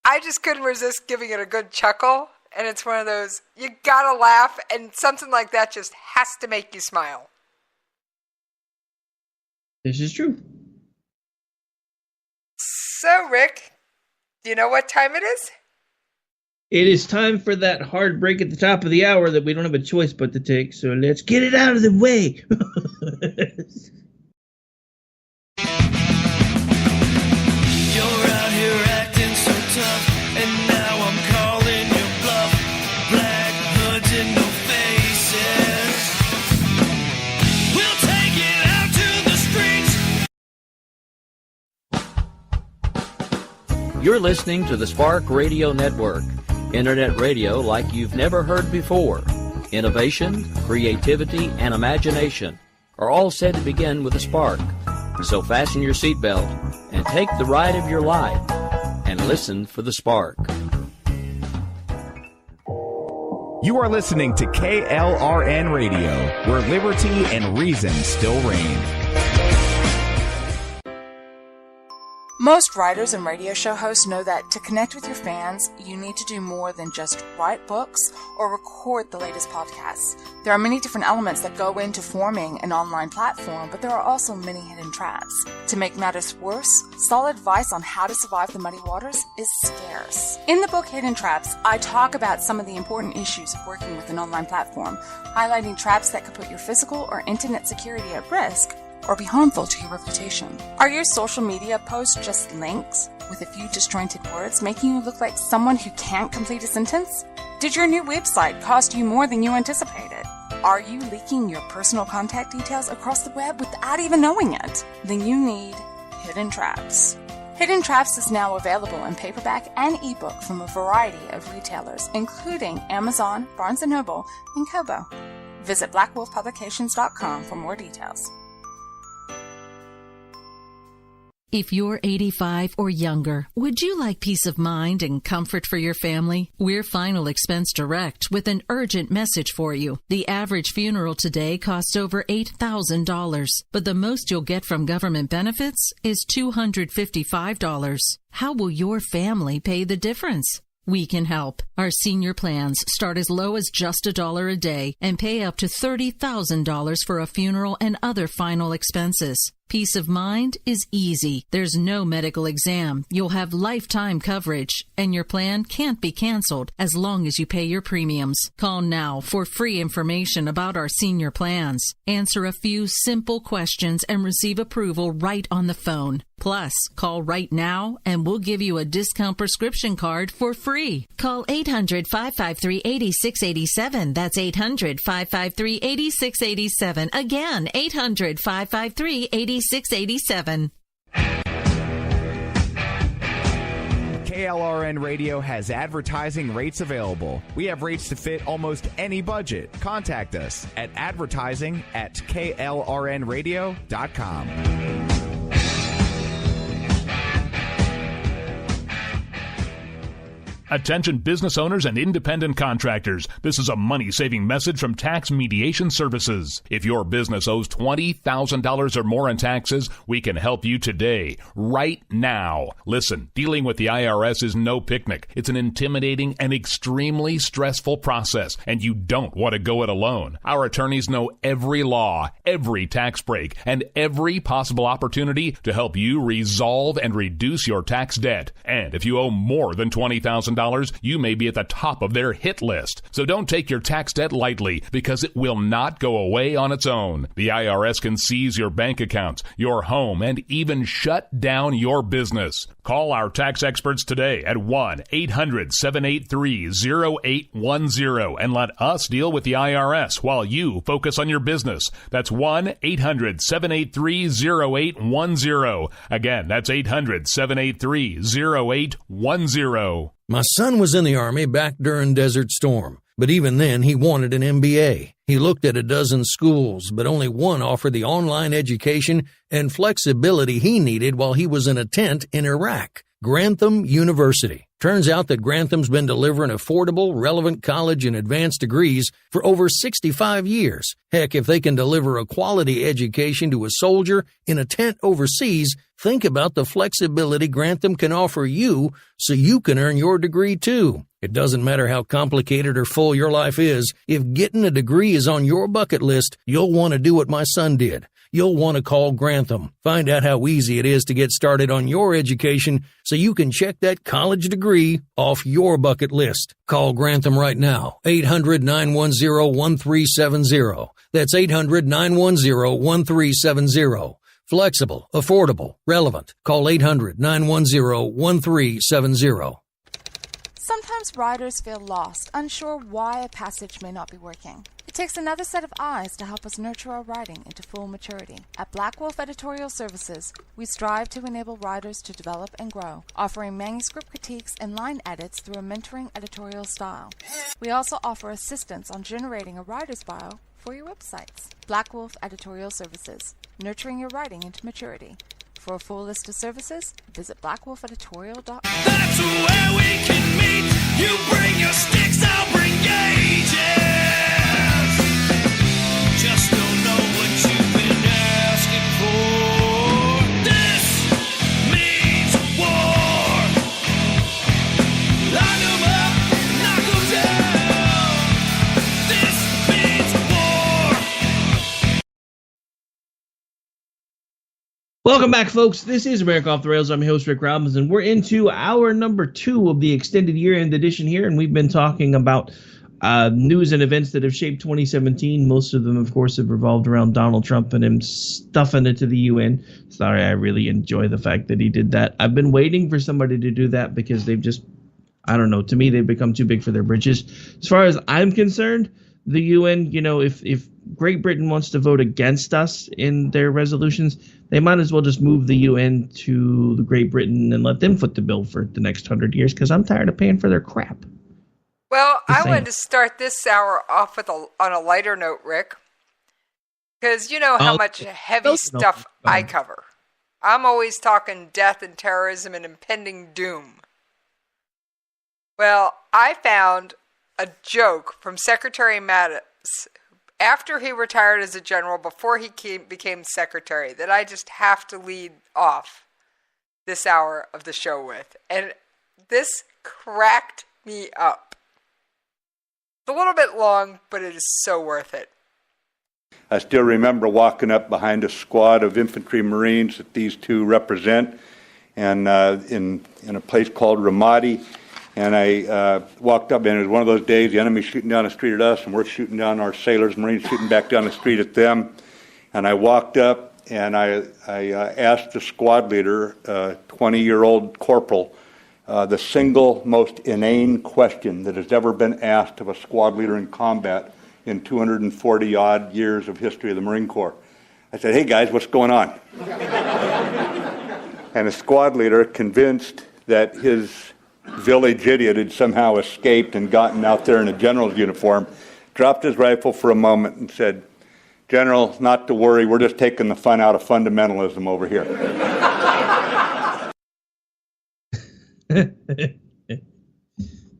I just couldn't resist giving it a good chuckle, and it's one of those, you gotta laugh, and something like that just has to make you smile. This is true. So, Rick, do you know what time it is? It is time for that hard break at the top of the hour that we don't have a choice but to take, so let's get it out of the way. You're out here acting so tough, and now I'm calling your bluff. Black hoods and no faces. We'll take it out to the streets. You're listening to the Spark Radio Network, internet radio like you've never heard before. Innovation, creativity, and imagination are all said to begin with a spark. So fasten your seatbelt and take the ride of your life and listen for the spark. You are listening to KLRN Radio, where liberty and reason still reign. Most writers and radio show hosts know that to connect with your fans, you need to do more than just write books or record the latest podcasts. There are many different elements that go into forming an online platform, but there are also many hidden traps. To make matters worse, solid advice on how to survive the muddy waters is scarce. In the book Hidden Traps, I talk about some of the important issues of working with an online platform, highlighting traps that could put your physical or internet security at risk or be harmful to your reputation. Are your social media posts just links with a few disjointed words, making you look like someone who can't complete a sentence? Did your new website cost you more than you anticipated? Are you leaking your personal contact details across the web without even knowing it? Then you need Hidden Traps. Hidden Traps is now available in paperback and ebook from a variety of retailers, including Amazon, Barnes & Noble, and Kobo. Visit blackwolfpublications.com for more details. If you're 85 or younger, would you like peace of mind and comfort for your family? We're Final Expense Direct with an urgent message for you. The average funeral today costs over $8,000, but the most you'll get from government benefits is $255. How will your family pay the difference? We can help. Our senior plans start as low as just $1 a day and pay up to $30,000 for a funeral and other final expenses. Peace of mind is easy. There's no medical exam. You'll have lifetime coverage, and your plan can't be canceled as long as you pay your premiums. Call now for free information about our senior plans. Answer a few simple questions and receive approval right on the phone. Plus, call right now and we'll give you a discount prescription card for free. Call 800-553-8687. That's 800-553-8687. Again, 800-553-8687. KLRN Radio has advertising rates available. We have rates to fit almost any budget. Contact us at advertising@klrnradio.com. Attention business owners and independent contractors. This is a money-saving message from Tax Mediation Services. If your business owes $20,000 or more in taxes, we can help you today, right now. Listen, dealing with the IRS is no picnic. It's an intimidating and extremely stressful process, and you don't want to go it alone. Our attorneys know every law, every tax break, and every possible opportunity to help you resolve and reduce your tax debt. And if you owe more than $20,000, you may be at the top of their hit list. So don't take your tax debt lightly, because it will not go away on its own. The IRS can seize your bank accounts, your home, and even shut down your business. Call our tax experts today at 1-800-783-0810 and let us deal with the IRS while you focus on your business. That's 1-800-783-0810. Again, that's 800-783-0810. My son was in the Army back during Desert Storm, but even then he wanted an MBA. He looked at a dozen schools, but only one offered the online education and flexibility he needed while he was in a tent in Iraq. Grantham University. Turns out that Grantham's been delivering affordable, relevant college and advanced degrees for over 65 years. Heck, if they can deliver a quality education to a soldier in a tent overseas, think about the flexibility Grantham can offer you so you can earn your degree too. It doesn't matter how complicated or full your life is. If getting a degree is on your bucket list, you'll want to do what my son did. You'll want to call Grantham. Find out how easy it is to get started on your education so you can check that college degree off your bucket list. Call Grantham right now, 800-910-1370. That's 800-910-1370. Flexible, affordable, relevant. Call 800-910-1370. Sometimes riders feel lost, unsure why a passage may not be working. It takes another set of eyes to help us nurture our writing into full maturity. At Black Wolf Editorial Services, we strive to enable writers to develop and grow, offering manuscript critiques and line edits through a mentoring editorial style. We also offer assistance on generating a writer's bio for your websites. Black Wolf Editorial Services, nurturing your writing into maturity. For a full list of services, visit blackwolfeditorial.com. That's where we can meet. You bring your sticks, I'll bring gauges. Just don't know what you've been asking for. This means war. Lock 'em up, knock 'em down. This means war. Welcome back, folks. This is America Off the Rails. I'm your host, Rick Robinson. We're into hour number 2 of the extended year-end edition here, and we've been talking about news and events that have shaped 2017. Most of them, of course, have revolved around Donald Trump and him stuffing it to the UN. Sorry, I really enjoy the fact that he did that. I've been waiting for somebody to do that because they've just, I don't know, to me, they've become too big for their britches. As far as I'm concerned, the UN, you know, if Great Britain wants to vote against us in their resolutions, they might as well just move the UN to the Great Britain and let them foot the bill for the next 100 years, because I'm tired of paying for their crap. Well, I wanted to start this hour off with on a lighter note, Rick, because you know how much heavy stuff I cover. I'm always talking death and terrorism and impending doom. Well, I found a joke from Secretary Mattis after he retired as a general, before he became secretary, that I just have to lead off this hour of the show with. And this cracked me up. It's a little bit long, but it is so worth it. I still remember walking up behind a squad of infantry Marines that these two represent, and in a place called Ramadi. And I walked up, and it was one of those days, the enemy shooting down the street at us, and we're shooting down our sailors, Marines shooting back down the street at them. And I walked up, and I asked the squad leader, 20-year-old corporal, the single most inane question that has ever been asked of a squad leader in combat in 240-odd years of history of the Marine Corps. I said, "Hey, guys, what's going on?" And the squad leader, convinced that his village idiot had somehow escaped and gotten out there in a general's uniform, dropped his rifle for a moment and said, "General, not to worry, we're just taking the fun out of fundamentalism over here."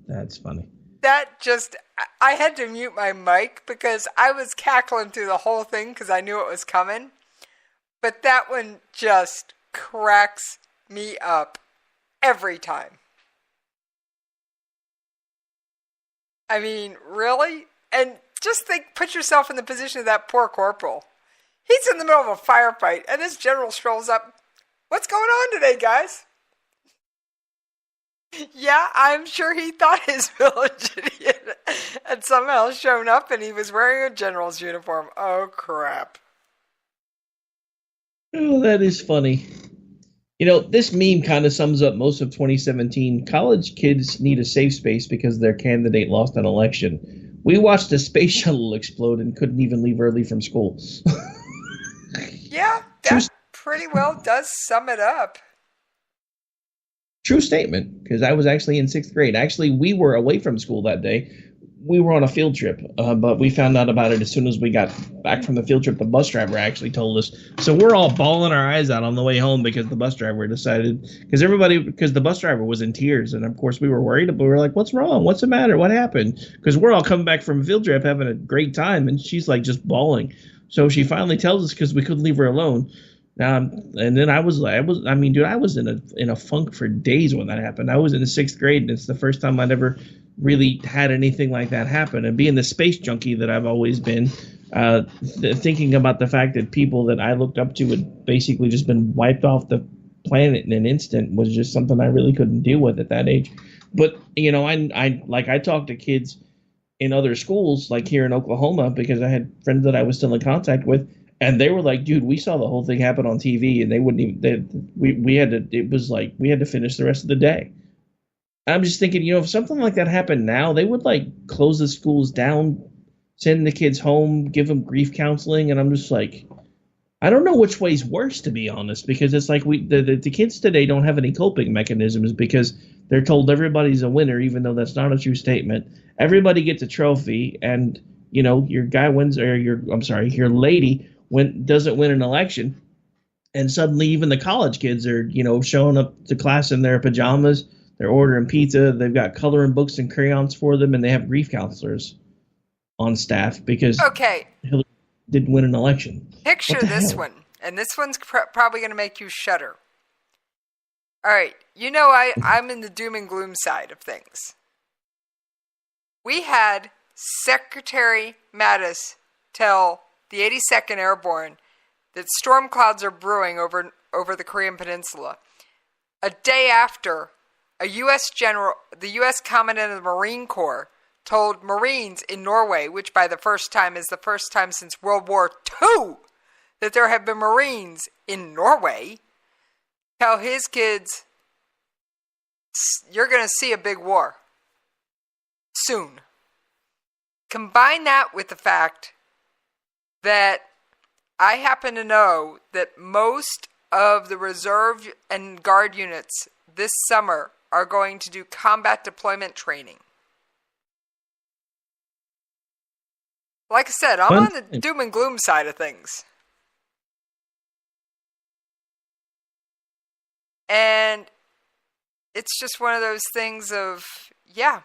That's funny. I had to mute my mic because I was cackling through the whole thing because I knew it was coming. But that one just cracks me up every time. I mean, really? And just put yourself in the position of that poor corporal. He's in the middle of a firefight, and this general strolls up. "What's going on today, guys?" Yeah, I'm sure he thought his village idiot had somehow shown up and he was wearing a general's uniform. Oh, crap. Oh, that is funny. This meme kind of sums up most of 2017. College kids need a safe space because their candidate lost an election. We watched a space shuttle explode and couldn't even leave early from school. Yeah, that pretty well does sum it up. True statement, because I was actually in 6th grade. Actually, we were away from school that day. We were on a field trip, but we found out about it as soon as we got back from the field trip. The bus driver actually told us. So we're all bawling our eyes out on the way home because the bus driver decided, because the bus driver was in tears. And, of course, we were worried, but we were like, "What's wrong? What's the matter? What happened?" Because we're all coming back from a field trip having a great time, and she's like just bawling. So she finally tells us because we couldn't leave her alone. And then I was in a funk for days when that happened. I was in the 6th grade, and it's the first time I'd ever really had anything like that happen. And being the space junkie that I've always been, thinking about the fact that people that I looked up to had basically just been wiped off the planet in an instant was just something I really couldn't deal with at that age. But I talked to kids in other schools, like here in Oklahoma, because I had friends that I was still in contact with. And they were like, "Dude, we saw the whole thing happen on TV," and they wouldn't even. We had to. It was like we had to finish the rest of the day. I'm just thinking, if something like that happened now, they would close the schools down, send the kids home, give them grief counseling, and I'm just like, I don't know which way's worse, to be honest, because it's like the kids today don't have any coping mechanisms because they're told everybody's a winner, even though that's not a true statement. Everybody gets a trophy, and your guy wins, or your lady doesn't win an election, and suddenly even the college kids are, showing up to class in their pajamas, they're ordering pizza, they've got coloring books and crayons for them, and they have grief counselors on staff because Hillary didn't win an election. Picture this one, and this one's probably going to make you shudder. All right, I'm in the doom and gloom side of things. We had Secretary Mattis tell the 82nd Airborne that storm clouds are brewing over the Korean Peninsula. A day after, the U.S. Commandant of the Marine Corps told Marines in Norway, which is the first time since World War II that there have been Marines in Norway, tell his kids, "You're going to see a big war soon." Combine that with the fact that I happen to know that most of the reserve and guard units this summer are going to do combat deployment training. Like I said, I'm on the doom and gloom side of things. And it's just one of those things of, yeah.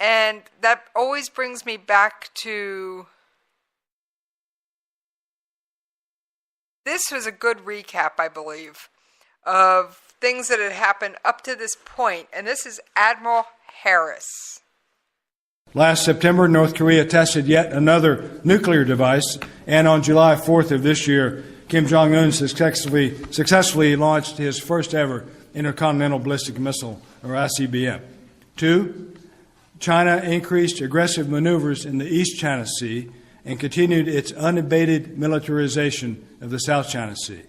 And that always brings me back to, this was a good recap, I believe, of things that had happened up to this point. And this is Admiral Harris. Last September, North Korea tested yet another nuclear device, and on July 4th of this year, Kim Jong-un successfully launched his first ever intercontinental ballistic missile, or ICBM. 2, China increased aggressive maneuvers in the East China Sea and continued its unabated militarization of the South China Sea.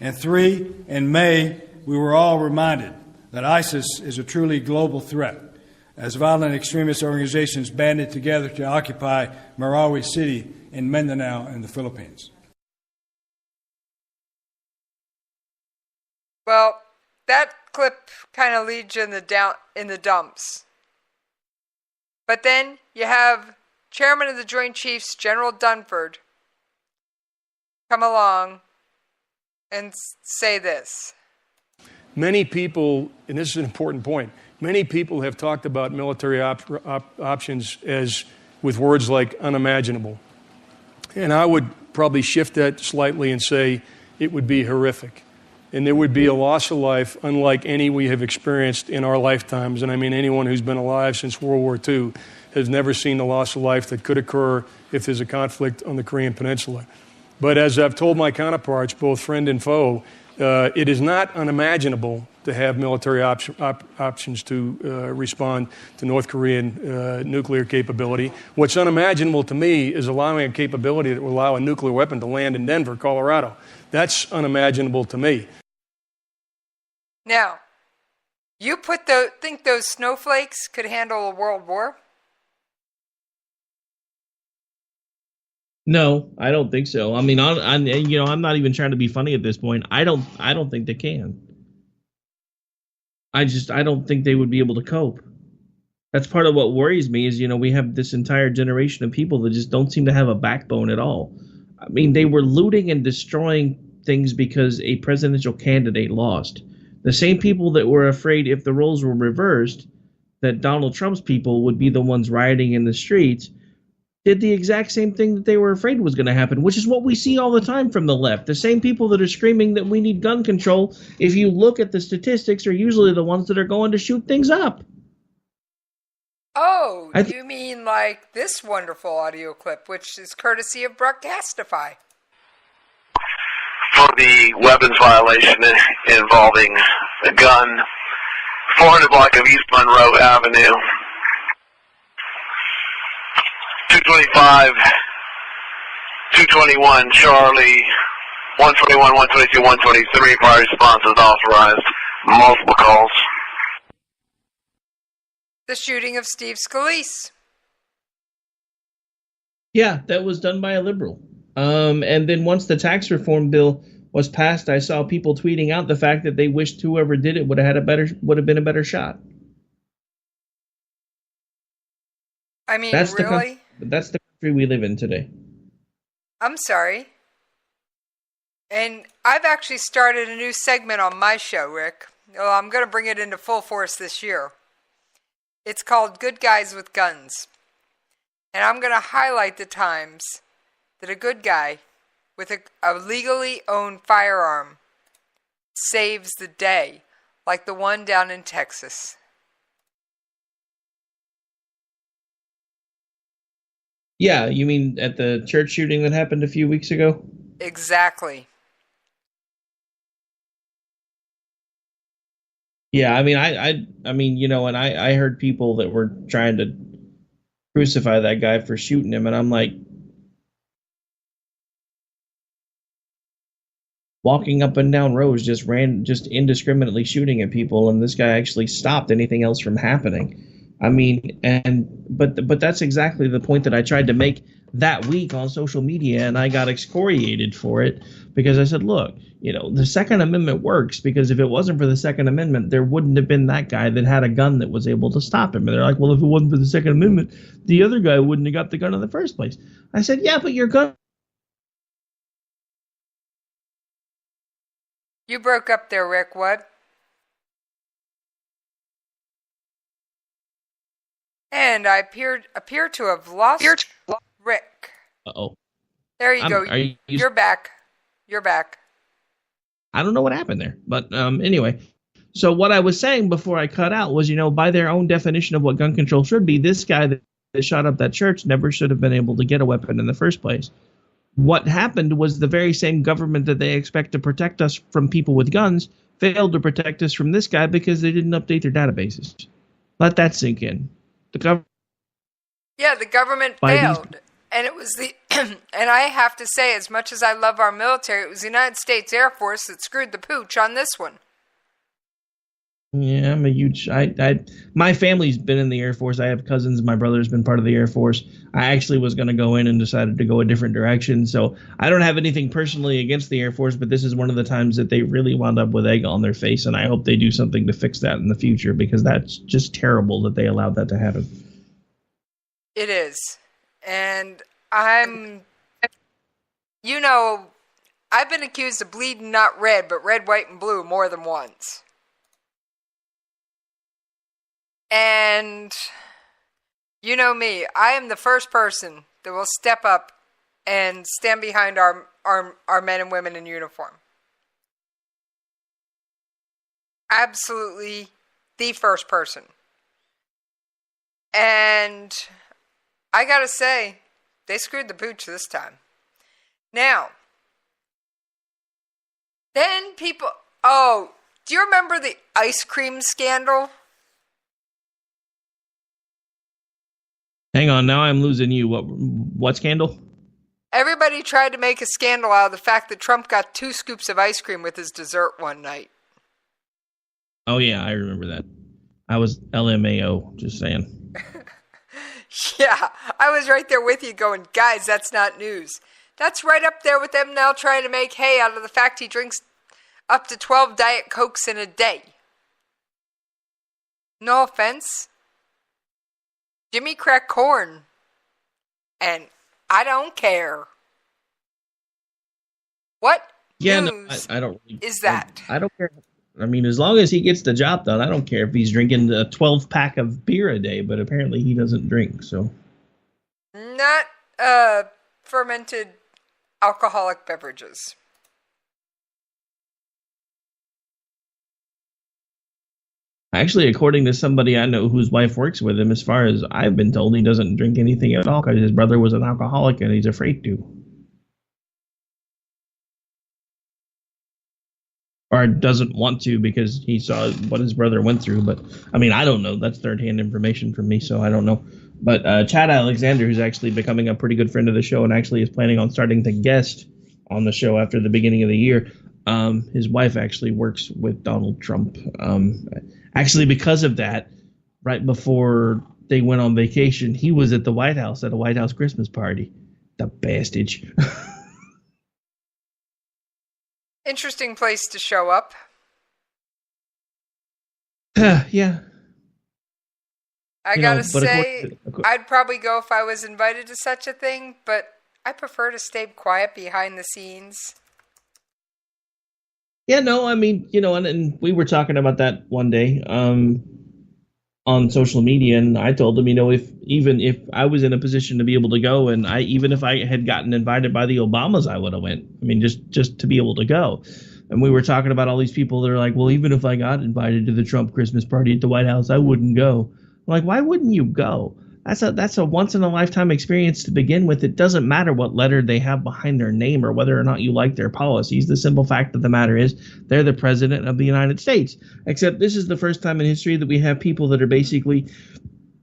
And 3, in May, we were all reminded that ISIS is a truly global threat, as violent extremist organizations banded together to occupy Marawi City in Mindanao in the Philippines. Well, that clip kind of leads you in the dumps. But then you have Chairman of the Joint Chiefs, General Dunford, come along and say this. Many people, and this is an important point, many people have talked about military options as with words like unimaginable. And I would probably shift that slightly and say it would be horrific. And there would be a loss of life unlike any we have experienced in our lifetimes. And I mean, anyone who's been alive since World War II has never seen the loss of life that could occur if there's a conflict on the Korean Peninsula. But as I've told my counterparts, both friend and foe, it is not unimaginable to have military options to respond to North Korean nuclear capability. What's unimaginable to me is allowing a capability that will allow a nuclear weapon to land in Denver, Colorado. That's unimaginable to me. Now, you think those snowflakes could handle a world war? No, I don't think so. I mean, I'm not even trying to be funny at this point. I don't think they can. I don't think they would be able to cope. That's part of what worries me is, we have this entire generation of people that just don't seem to have a backbone at all. I mean, they were looting and destroying things because a presidential candidate lost. The same people that were afraid if the roles were reversed, that Donald Trump's people would be the ones rioting in the streets, did the exact same thing that they were afraid was going to happen, which is what we see all the time from the left. The same people that are screaming that we need gun control, if you look at the statistics, are usually the ones that are going to shoot things up. Oh, you mean like this wonderful audio clip, which is courtesy of Broadcastify. For the weapons violation involving a gun, 400 block of East Monroe Avenue. 225, 221, Charlie, 121, 122, 123, prior response is authorized. Multiple calls. The shooting of Steve Scalise. Yeah, that was done by a liberal. And then once the tax reform bill was passed, I saw people tweeting out the fact that they wished whoever did it would have been a better shot. I mean, that's really? That's the country we live in today. I'm sorry. And I've actually started a new segment on my show, Rick. Well, I'm going to bring it into full force this year. It's called Good Guys with Guns. And I'm going to highlight the times that a good guy with a legally owned firearm saves the day, like the one down in Texas. Yeah, you mean at the church shooting that happened a few weeks ago? Exactly. Yeah, I mean, I mean, and I heard people that were trying to crucify that guy for shooting him, and I'm like, walking up and down rows, just indiscriminately shooting at people, and this guy actually stopped anything else from happening. I mean, but that's exactly the point that I tried to make that week on social media, and I got excoriated for it because I said, look, the Second Amendment works because if it wasn't for the Second Amendment, there wouldn't have been that guy that had a gun that was able to stop him. And they're like, well, if it wasn't for the Second Amendment, the other guy wouldn't have got the gun in the first place. I said, yeah, but your gun. You broke up there, Rick. What? And I appear to have lost Rick. Uh-oh. There you go. You're back. You're back. I don't know what happened there. But anyway, so what I was saying before I cut out was, by their own definition of what gun control should be, this guy that shot up that church never should have been able to get a weapon in the first place. What happened was the very same government that they expect to protect us from people with guns failed to protect us from this guy because they didn't update their databases. Let that sink in. The government failed. And it was and I have to say, as much as I love our military, it was the United States Air Force that screwed the pooch on this one. Yeah, I'm a huge. My family's been in the Air Force. I have cousins. My brother's been part of the Air Force. I actually was going to go in and decided to go a different direction. So I don't have anything personally against the Air Force, but this is one of the times that they really wound up with egg on their face, and I hope they do something to fix that in the future, because that's just terrible that they allowed that to happen. It is. And I've been accused of bleeding not red, but red, white, and blue more than once. And you know me, I am the first person that will step up and stand behind our men and women in uniform. Absolutely the first person. And I gotta say, they screwed the pooch this time. Now, then people... Oh, do you remember the ice cream scandal? Hang on, now I'm losing you. What scandal? Everybody tried to make a scandal out of the fact that Trump got 2 scoops of ice cream with his dessert one night. Oh, yeah, I remember that. I was LMAO, just saying. Yeah, I was right there with you going, guys, that's not news. That's right up there with them now trying to make hay out of the fact he drinks up to 12 Diet Cokes in a day. No offense. Jimmy cracked corn. And I don't care. What news I don't is that? I don't care. I mean, as long as he gets the job done, I don't care if he's drinking a 12-pack of beer a day, but apparently he doesn't drink, so. Not fermented alcoholic beverages. Actually, according to somebody I know whose wife works with him, as far as I've been told, he doesn't drink anything at all because his brother was an alcoholic and he's afraid to. Or doesn't want to because he saw what his brother went through. But, I mean, I don't know. That's third-hand information from me, so I don't know. But Chad Alexander, who's actually becoming a pretty good friend of the show and actually is planning on starting to guest on the show after the beginning of the year, his wife actually works with Donald Trump. Actually, because of that, right before they went on vacation, he was at the White House at a White House Christmas party. The bastard. Interesting place to show up. Yeah. I gotta say, I'd probably go if I was invited to such a thing, but I prefer to stay quiet behind the scenes. Yeah, no, I mean, and we were talking about that one day on social media, and I told him, if I was in a position to be able to go, and even if I had gotten invited by the Obamas, I would have went. I mean, just to be able to go. And we were talking about all these people that are like, well, even if I got invited to the Trump Christmas party at the White House, I wouldn't go. I'm like, why wouldn't you go? That's a once-in-a-lifetime experience to begin with. It doesn't matter what letter they have behind their name or whether or not you like their policies. The simple fact of the matter is they're the president of the United States. Except this is the first time in history that we have people that are basically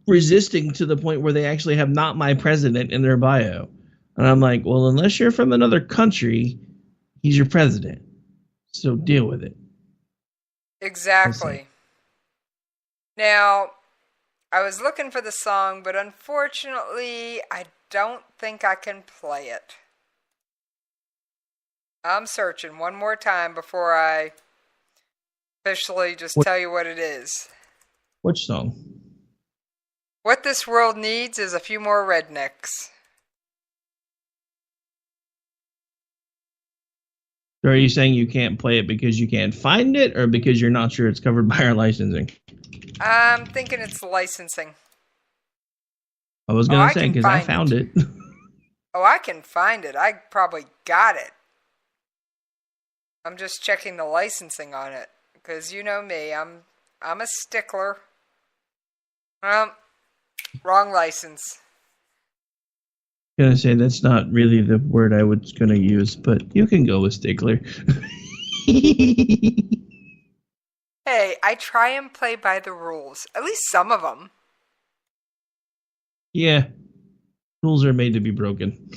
resisting to the point where they actually have "not my president" in their bio. And I'm like, well, unless you're from another country, he's your president. So deal with it. Exactly. Now, I was looking for the song, but unfortunately, I don't think I can play it. I'm searching one more time before I officially just tell you what it is. Which song? What this world needs is a few more rednecks. So are you saying you can't play it because you can't find it, or because you're not sure it's covered by our licensing? I'm thinking it's licensing. I was going to say, because I found it. Oh, I can find it. I probably got it. I'm just checking the licensing on it. Because you know me, I'm a stickler. Wrong license. I'm going to say that's not really the word I was going to use, but you can go with stickler. Hey, I try and play by the rules. At least some of them. Yeah. Rules are made to be broken.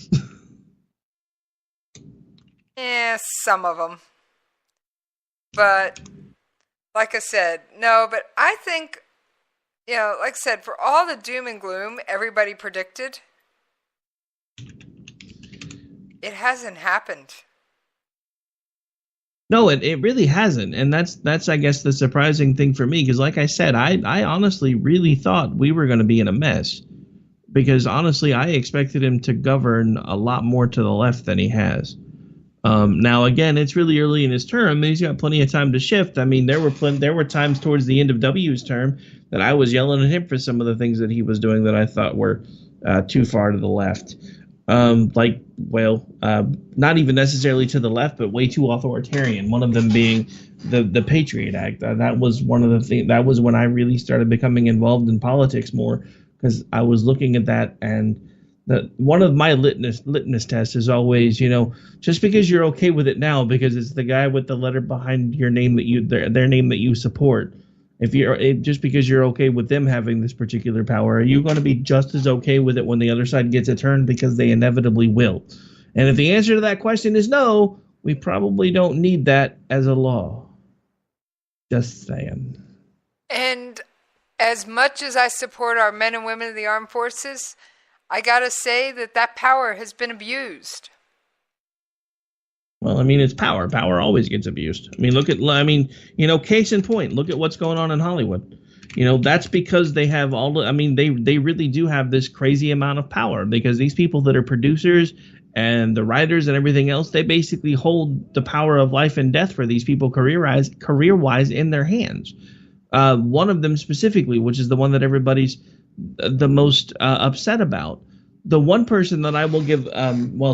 Some of them. But like I said, no, but I think, like I said, for all the doom and gloom everybody predicted, it hasn't happened. No, it really hasn't, and that's I guess the surprising thing for me, because like I said, I honestly really thought we were going to be in a mess, because honestly I expected him to govern a lot more to the left than he has. Now again, it's really early in his term, and he's got plenty of time to shift. I mean, there were times towards the end of W's term that I was yelling at him for some of the things that he was doing that I thought were too far to the left. Not even necessarily to the left, but way too authoritarian. One of them being the Patriot Act. That was one of the things. That was when I really started becoming involved in politics more, because I was looking at that, and one of my litmus tests is always, just because you're okay with it now because it's the guy with the letter behind your name their name that you support. Just because you're okay with them having this particular power, are you going to be just as okay with it when the other side gets a turn? Because they inevitably will. And if the answer to that question is no, we probably don't need that as a law. Just saying. And as much as I support our men and women of the armed forces, I gotta say that power has been abused. Well, I mean, it's power. Power always gets abused. I mean, case in point, look at what's going on in Hollywood. That's because they have they really do have this crazy amount of power, because these people that are producers and the writers and everything else, they basically hold the power of life and death for these people career-wise in their hands. One of them specifically, which is the one that everybody's the most upset about. The one person that I will give,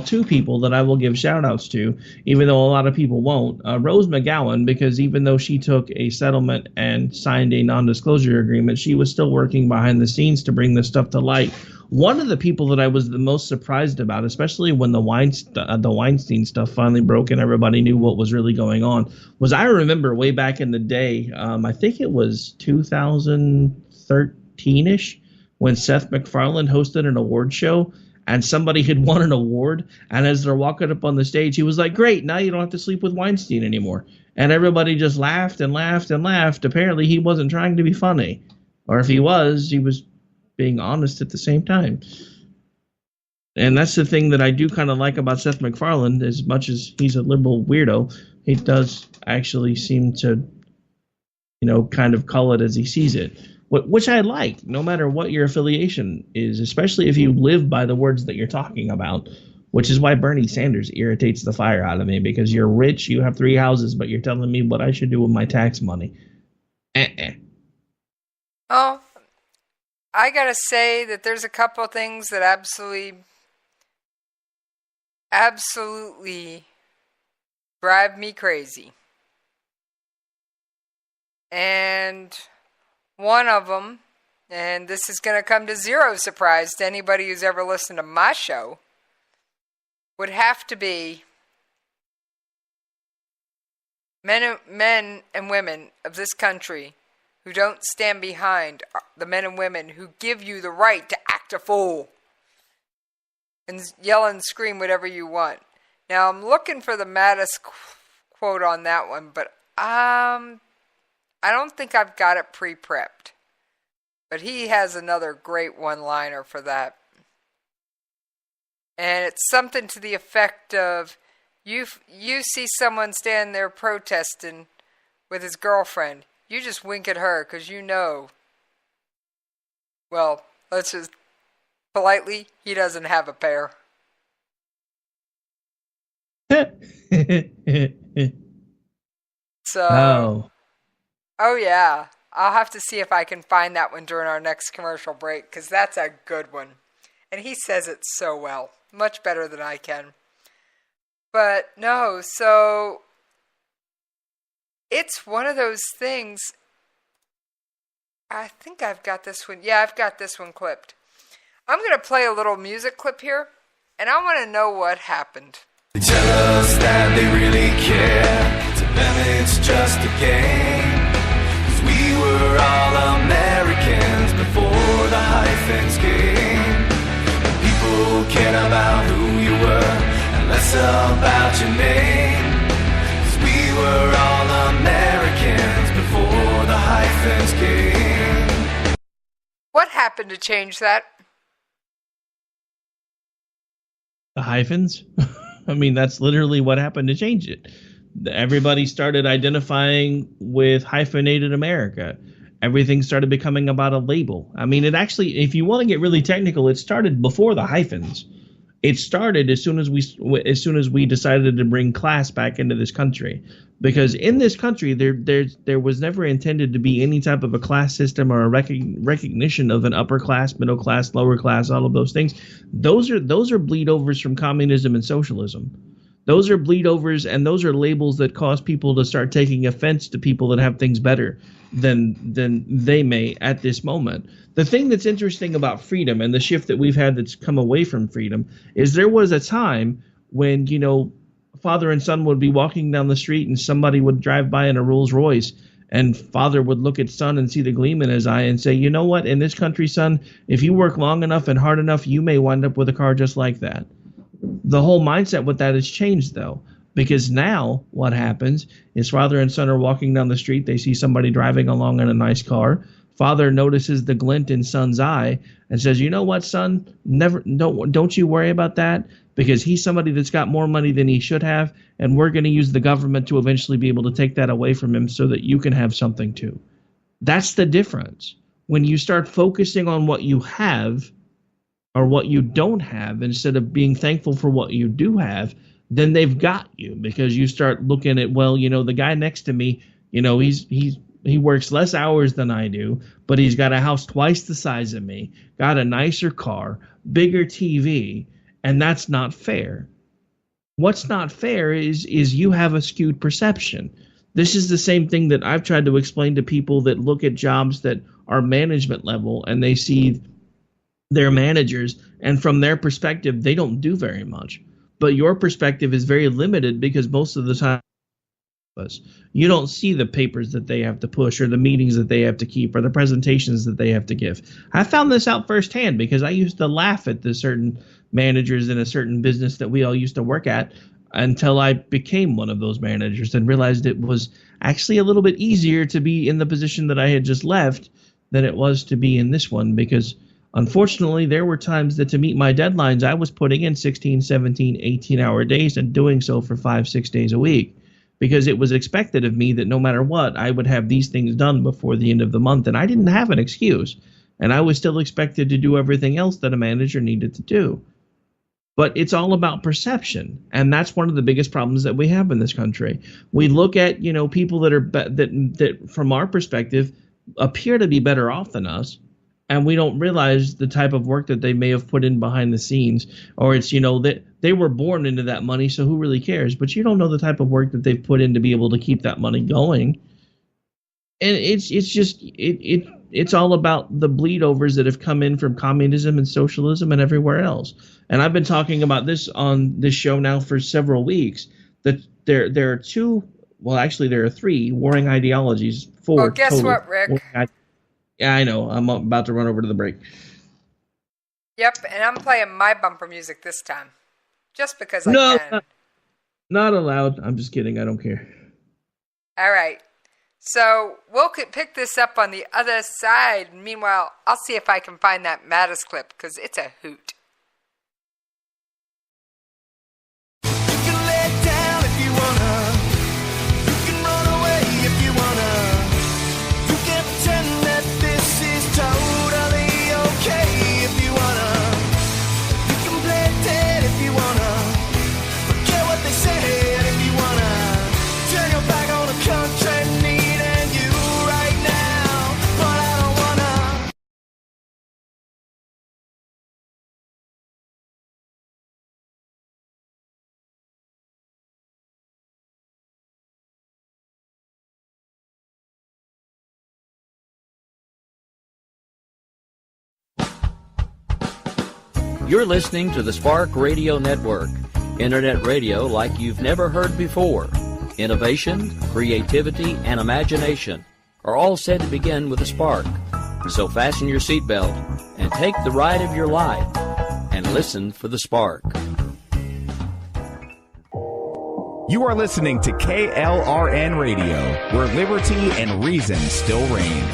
two people that I will give shout-outs to, even though a lot of people won't, Rose McGowan, because even though she took a settlement and signed a non-disclosure agreement, she was still working behind the scenes to bring this stuff to light. One of the people that I was the most surprised about, especially when the Weinstein stuff finally broke and everybody knew what was really going on, was I remember way back in the day, I think it was 2013-ish, when Seth MacFarlane hosted an award show and somebody had won an award, and as they're walking up on the stage, he was like, "Great, now you don't have to sleep with Weinstein anymore." And everybody just laughed and laughed and laughed. Apparently he wasn't trying to be funny. Or if he was being honest at the same time. And that's the thing that I do kind of like about Seth MacFarlane. As much as he's a liberal weirdo, he does actually seem to, kind of call it as he sees it. Which I like, no matter what your affiliation is, especially if you live by the words that you're talking about, which is why Bernie Sanders irritates the fire out of me, because you're rich, you have 3 houses, but you're telling me what I should do with my tax money. Oh, I gotta say that there's a couple of things that absolutely drive me crazy. And one of them, and this is going to come to zero surprise to anybody who's ever listened to my show, would have to be men and women of this country who don't stand behind the men and women who give you the right to act a fool and yell and scream whatever you want. Now, I'm looking for the maddest quote on that one, but I don't think I've got it pre-prepped. But he has another great one-liner for that. And it's something to the effect of, you see someone stand there protesting with his girlfriend. You just wink at her because well, let's just politely, he doesn't have a pair. So, oh yeah, I'll have to see if I can find that one during our next commercial break, because that's a good one. And he says it so well, much better than I can. But no, so it's one of those things. I think I've got this one. Yeah, I've got this one clipped. I'm going to play a little music clip here, and I want to know what happened. They tell us that they really care. To them it's just a game. 'Cause we were all Americans before the hyphens came. And people cared about who you were and less about your name. 'Cause we were all Americans before What happened to change that? The hyphens? I mean, that's literally what happened to change it. Everybody started identifying with hyphenated America. Everything started becoming about a label. I mean, it actually, if you want to get really technical, it started before the hyphens. It started as soon as we decided to bring class back into this country, because in this country there was never intended to be any type of a class system or a recognition of an upper class, middle class, lower class, all of those things. Those are bleed overs from communism and socialism. Those are bleed overs, and those are labels that cause people to start taking offense to people that have things better than they may at this moment. The thing that's interesting about freedom and the shift that we've had that's come away from freedom is there was a time when, you know, father and son would be walking down the street and somebody would drive by in a Rolls Royce, and father would look at son and see the gleam in his eye and say, you know what, in this country, son, if you work long enough and hard enough, you may wind up with a car just like that. The whole mindset with that has changed, though, because now what happens is father and son are walking down the street. They see somebody driving along in a nice car. Father notices the glint in son's eye and says, you know what, son, don't you worry about that, because he's somebody that's got more money than he should have, and we're going to use the government to eventually be able to take that away from him so that you can have something too. That's the difference. When you start focusing on what you have or what you don't have instead of being thankful for what you do have, then they've got you, because you start looking at, well, you know, the guy next to me, you know, he works less hours than I do, but he's got a house twice the size of me, got a nicer car, bigger TV, and that's not fair. What's not fair is you have a skewed perception. This is the same thing that I've tried to explain to people that look at jobs that are management level and they see their managers, and from their perspective, they don't do very much. But your perspective is very limited, because most of the time you don't see the papers that they have to push, or the meetings that they have to keep, or the presentations that they have to give. I found this out firsthand because I used to laugh at the certain managers in a certain business that we all used to work at, until I became one of those managers and realized it was actually a little bit easier to be in the position that I had just left than it was to be in this one, because unfortunately, there were times that to meet my deadlines, I was putting in 16, 17, 18-hour days and doing so for 5-6 days a week, because it was expected of me that no matter what, I would have these things done before the end of the month, and I didn't have an excuse, and I was still expected to do everything else that a manager needed to do. But it's all about perception, and that's one of the biggest problems that we have in this country. We look at, you know, people that are that from our perspective appear to be better off than us, and we don't realize the type of work that they may have put in behind the scenes, or it's, you know, that they were born into that money, so who really cares? But you don't know the type of work that they've put in to be able to keep that money going. And it's all about the bleed overs that have come in from communism and socialism and everywhere else. And I've been talking about this on this show now for several weeks, that there are two, well, actually there are three warring ideologies. Well, guess what, Rick? Yeah, I know. I'm about to run over to the break. Yep, and I'm playing my bumper music this time. Just because I can. No, not allowed. I'm just kidding. I don't care. All right. So we'll pick this up on the other side. Meanwhile, I'll see if I can find that Mattis clip, because it's a hoot. You're listening to the Spark Radio Network, internet radio like you've never heard before. Innovation, creativity, and imagination are all said to begin with a spark. So fasten your seatbelt and take the ride of your life and listen for the spark. You are listening to KLRN Radio, where liberty and reason still reign.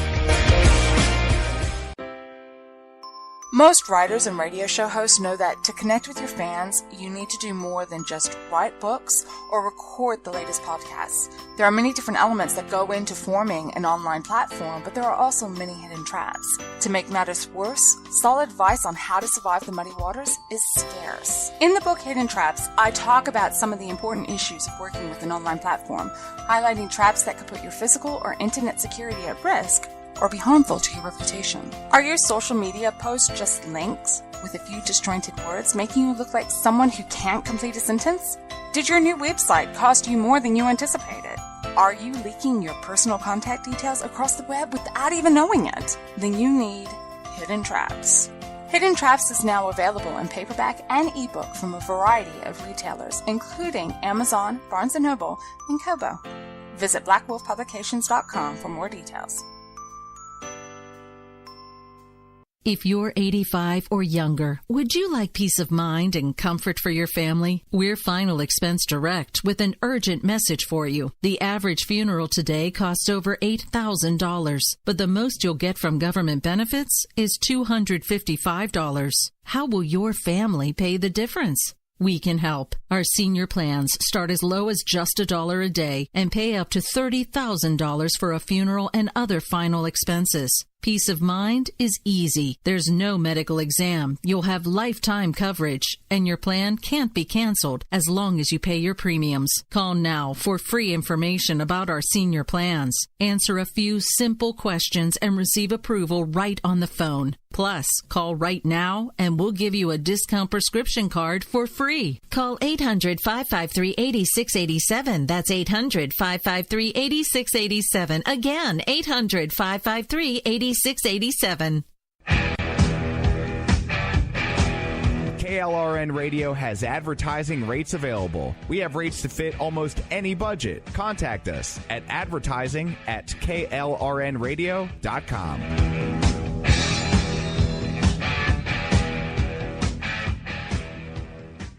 Most writers and radio show hosts know that to connect with your fans, you need to do more than just write books or record the latest podcasts. There are many different elements that go into forming an online platform, but there are also many hidden traps. To make matters worse, solid advice on how to survive the muddy waters is scarce. In the book Hidden Traps, I talk about some of the important issues of working with an online platform, highlighting traps that could put your physical or internet security at risk or be harmful to your reputation. Are your social media posts just links with a few disjointed words, making you look like someone who can't complete a sentence? Did your new website cost you more than you anticipated? Are you leaking your personal contact details across the web without even knowing it? Then you need Hidden Traps. Hidden Traps is now available in paperback and ebook from a variety of retailers, including Amazon, Barnes & Noble, and Kobo. Visit blackwolfpublications.com for more details. If you're 85 or younger, would you like peace of mind and comfort for your family? We're Final Expense Direct with an urgent message for you. The average funeral today costs over $8,000, but the most you'll get from government benefits is $255. How will your family pay the difference? We can help. Our senior plans start as low as just $1 a day and pay up to $30,000 for a funeral and other final expenses. Peace of mind is easy. There's no medical exam. You'll have lifetime coverage, and your plan can't be canceled as long as you pay your premiums. Call now for free information about our senior plans. Answer a few simple questions and receive approval right on the phone. Plus, call right now and we'll give you a discount prescription card for free. Call 800-553-8687. That's 800-553-8687. Again, 800-553-8687. KLRN Radio has advertising rates available. We have rates to fit almost any budget. Contact us at advertising@klrnradio.com.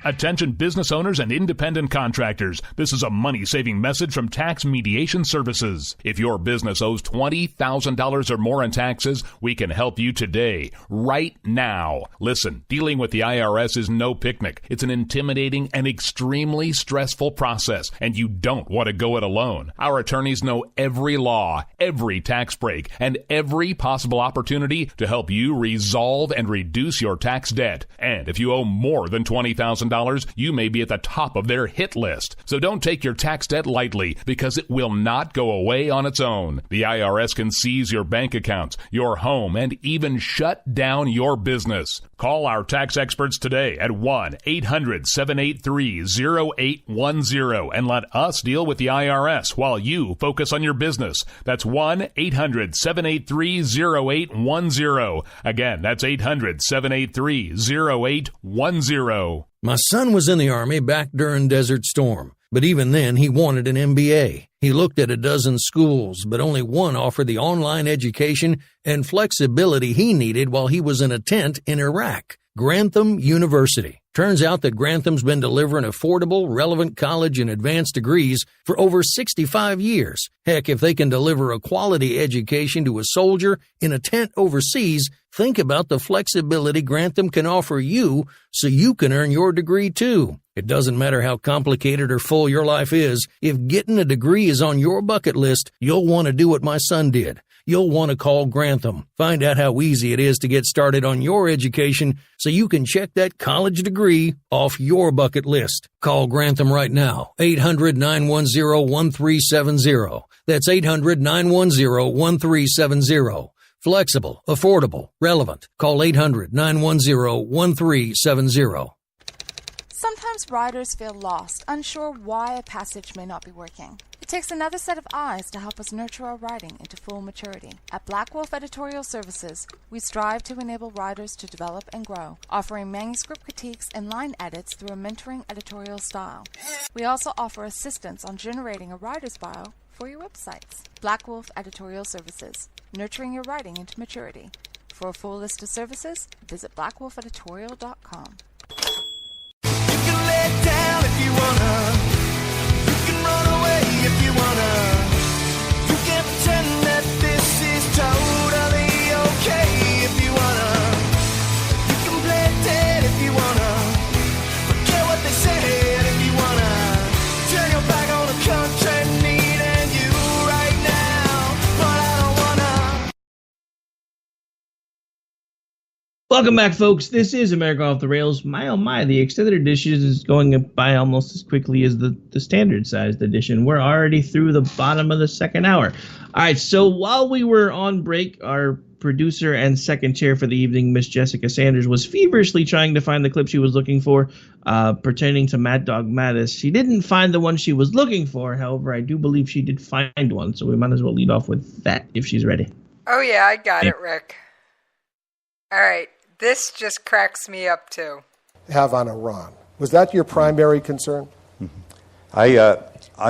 Attention business owners and independent contractors. This is a money-saving message from Tax Mediation Services. If your business owes $20,000 or more in taxes, we can help you today, right now. Listen, dealing with the IRS is no picnic. It's an intimidating and extremely stressful process, and you don't want to go it alone. Our attorneys know every law, every tax break, and every possible opportunity to help you resolve and reduce your tax debt. And if you owe more than $20,000, you may be at the top of their hit list. So don't take your tax debt lightly, because it will not go away on its own. The IRS can seize your bank accounts, your home, and even shut down your business. Call our tax experts today at 1-800-783-0810 and let us deal with the IRS while you focus on your business. That's 1-800-783-0810. Again, that's 800-783-0810. My son was in the Army back during Desert Storm, but even then he wanted an MBA. He looked at a dozen schools, but only one offered the online education and flexibility he needed while he was in a tent in Iraq. Grantham University. Turns out that Grantham's been delivering affordable, relevant college and advanced degrees for over 65 years. Heck, if they can deliver a quality education to a soldier in a tent overseas, think about the flexibility Grantham can offer you so you can earn your degree too. It doesn't matter how complicated or full your life is, if getting a degree is on your bucket list, you'll want to do what my son did. You'll want to call Grantham. Find out how easy it is to get started on your education so you can check that college degree off your bucket list. Call Grantham right now, 800-910-1370. That's 800-910-1370. Flexible, affordable, relevant. Call 800-910-1370. Sometimes riders feel lost, unsure why a passage may not be working. It takes another set of eyes to help us nurture our writing into full maturity. At Black Wolf Editorial Services, we strive to enable writers to develop and grow, offering manuscript critiques and line edits through a mentoring editorial style. We also offer assistance on generating a writer's bio for your websites. Black Wolf Editorial Services, nurturing your writing into maturity. For a full list of services, visit blackwolfeditorial.com. Down if you wanna, you can run away if you wanna, you can pretend that this is totally okay if you wanna, Welcome back, folks. This is America Off the Rails. My, oh my, the extended edition is going by almost as quickly as the standard-sized edition. We're already through the bottom of the second hour. All right, so while we were on break, our producer and second chair for the evening, Miss Jessica Sanders, was feverishly trying to find the clip she was looking for pertaining to Mad Dog Mattis. She didn't find the one she was looking for. However, I do believe she did find one, so we might as well lead off with that if she's ready. Oh, yeah, I got it, Rick. All right. This just cracks me up, too. Have on Iran. Was that your primary concern? I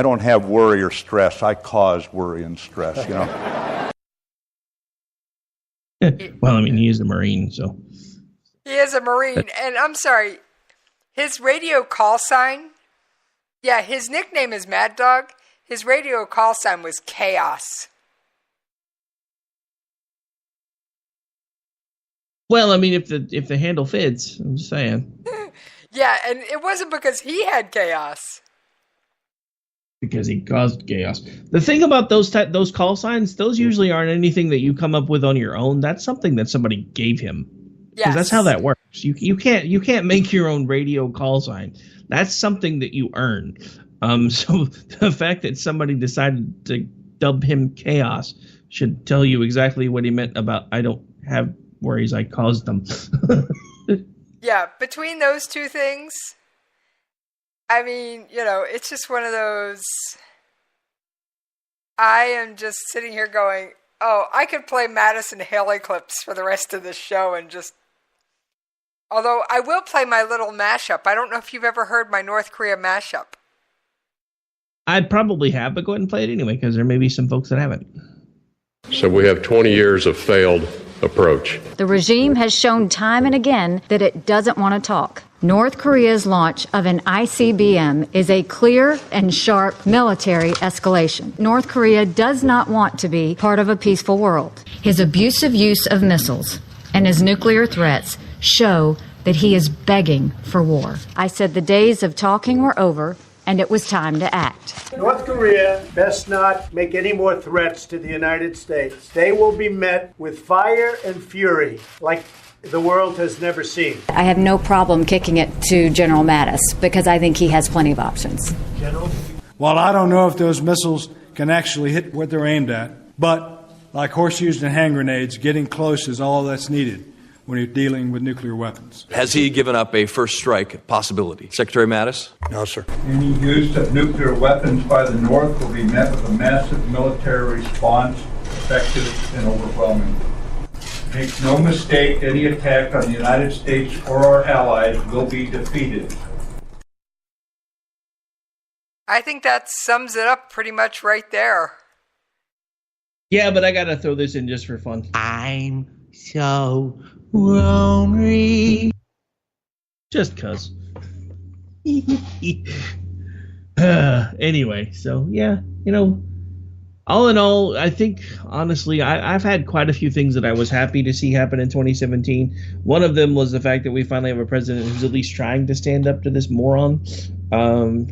don't have worry or stress. I cause worry and stress, you know. Well, I mean, he is a Marine, so. He is a Marine, and I'm sorry, his radio call sign, yeah, his nickname is Mad Dog. His radio call sign was Chaos. Well, I mean, if the handle fits, I'm just saying. Yeah, and it wasn't because he had chaos. Because he caused chaos. The thing about those call signs, those usually aren't anything that you come up with on your own. That's something that somebody gave him. Because that's how that works. You can't make your own radio call sign. That's something that you earn. So the fact that somebody decided to dub him Chaos should tell you exactly what he meant about I don't have worries, I caused them. Yeah, between those two things, I mean, you know, it's just one of those. I am just sitting here going, oh, I could play Madison Haley clips for the rest of the show and just. Although I will play my little mashup. I don't know if you've ever heard my North Korea mashup. I probably have, but go ahead and play it anyway, because there may be some folks that haven't. So we have 20 years of failed approach. The regime has shown time and again that it doesn't want to talk. North Korea's launch of an ICBM is a clear and sharp military escalation. North Korea does not want to be part of a peaceful world. His abusive use of missiles and his nuclear threats show that he is begging for war. I said the days of talking were over, and it was time to act. North Korea best not make any more threats to the United States. They will be met with fire and fury like the world has never seen. I have no problem kicking it to General Mattis because I think he has plenty of options. General? Well, I don't know if those missiles can actually hit what they're aimed at, but like horseshoes and hand grenades, getting close is all that's needed when you're dealing with nuclear weapons. Has he given up a first strike possibility? Secretary Mattis? No, sir. Any use of nuclear weapons by the North will be met with a massive military response, effective and overwhelming. Make no mistake, any attack on the United States or our allies will be defeated. I think that sums it up pretty much right there. Yeah, but I gotta throw this in just for fun. I'm so lonely. Just cuz. Anyway, so yeah, you know, all in all, I think, honestly, I've had quite a few things that I was happy to see happen in 2017. One of them was the fact that we finally have a president who's at least trying to stand up to this moron. I'm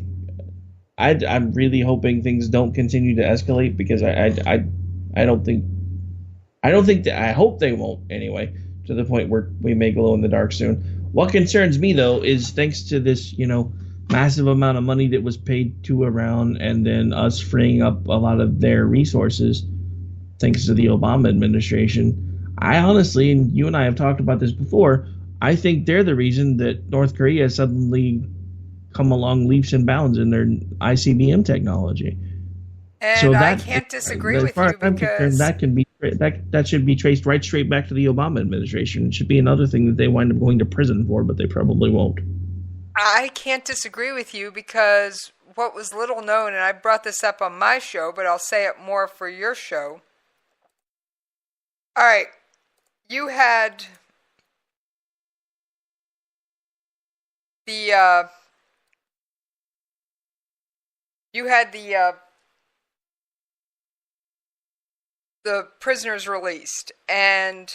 really hoping things don't continue to escalate because I don't think that, I hope they won't anyway, to the point where we may glow in the dark soon. What concerns me, though, is thanks to this, you know, massive amount of money that was paid to Iran and then us freeing up a lot of their resources, thanks to the Obama administration, I honestly, and you and I have talked about this before, I think they're the reason that North Korea has suddenly come along leaps and bounds in their ICBM technology. And so I can't disagree with you because that should be traced right straight back to the Obama administration. It should be another thing that they wind up going to prison for, but they probably won't. I can't disagree with you because what was little known, and I brought this up on my show, but I'll say it more for your show. All right, you had the prisoners released, and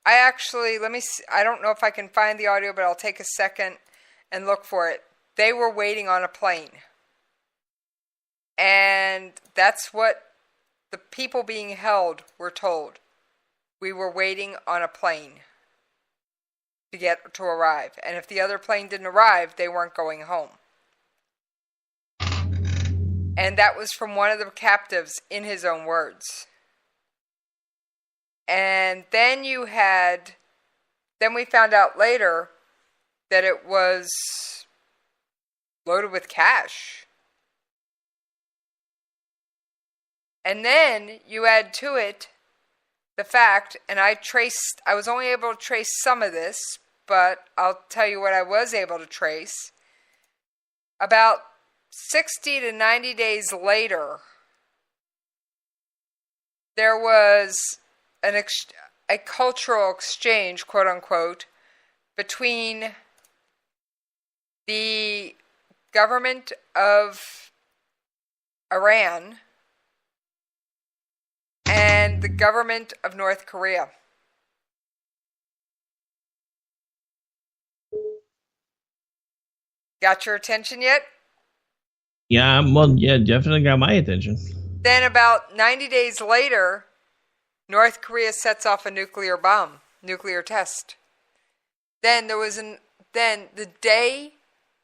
I actually, let me see, I don't know if I can find the audio, but I'll take a second and look for it. They were waiting on a plane. And that's what the people being held were told. We were waiting on a plane. to arrive. And if the other plane didn't arrive, they weren't going home. And that was from one of the captives in his own words. And then we found out later that it was loaded with cash. And then you add to it the fact, and I was only able to trace some of this, but I'll tell you what I was able to trace. About 60 to 90 days later, there was a cultural exchange, quote unquote, between the government of Iran and the government of North Korea. Got your attention yet? Yeah, definitely got my attention. Then about 90 days later, North Korea sets off a nuclear test. Then the day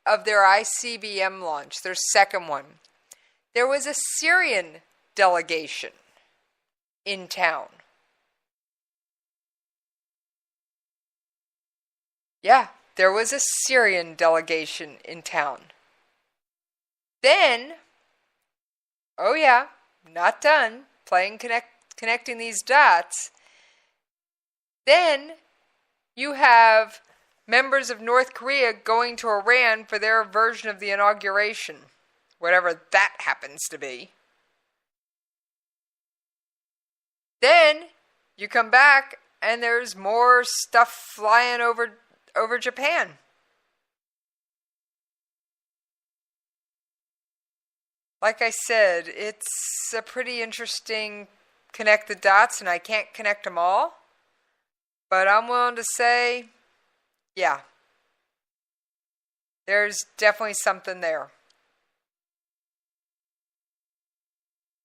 of their ICBM launch, their second one, there was a Syrian delegation in town. Yeah, there was a Syrian delegation in town. Then, oh yeah, not done connecting these dots. Then you have members of North Korea going to Iran for their version of the inauguration, whatever that happens to be. Then you come back and there's more stuff flying over Japan. Like I said, it's a pretty interesting connect the dots, and I can't connect them all. But I'm willing to say, yeah, there's definitely something there.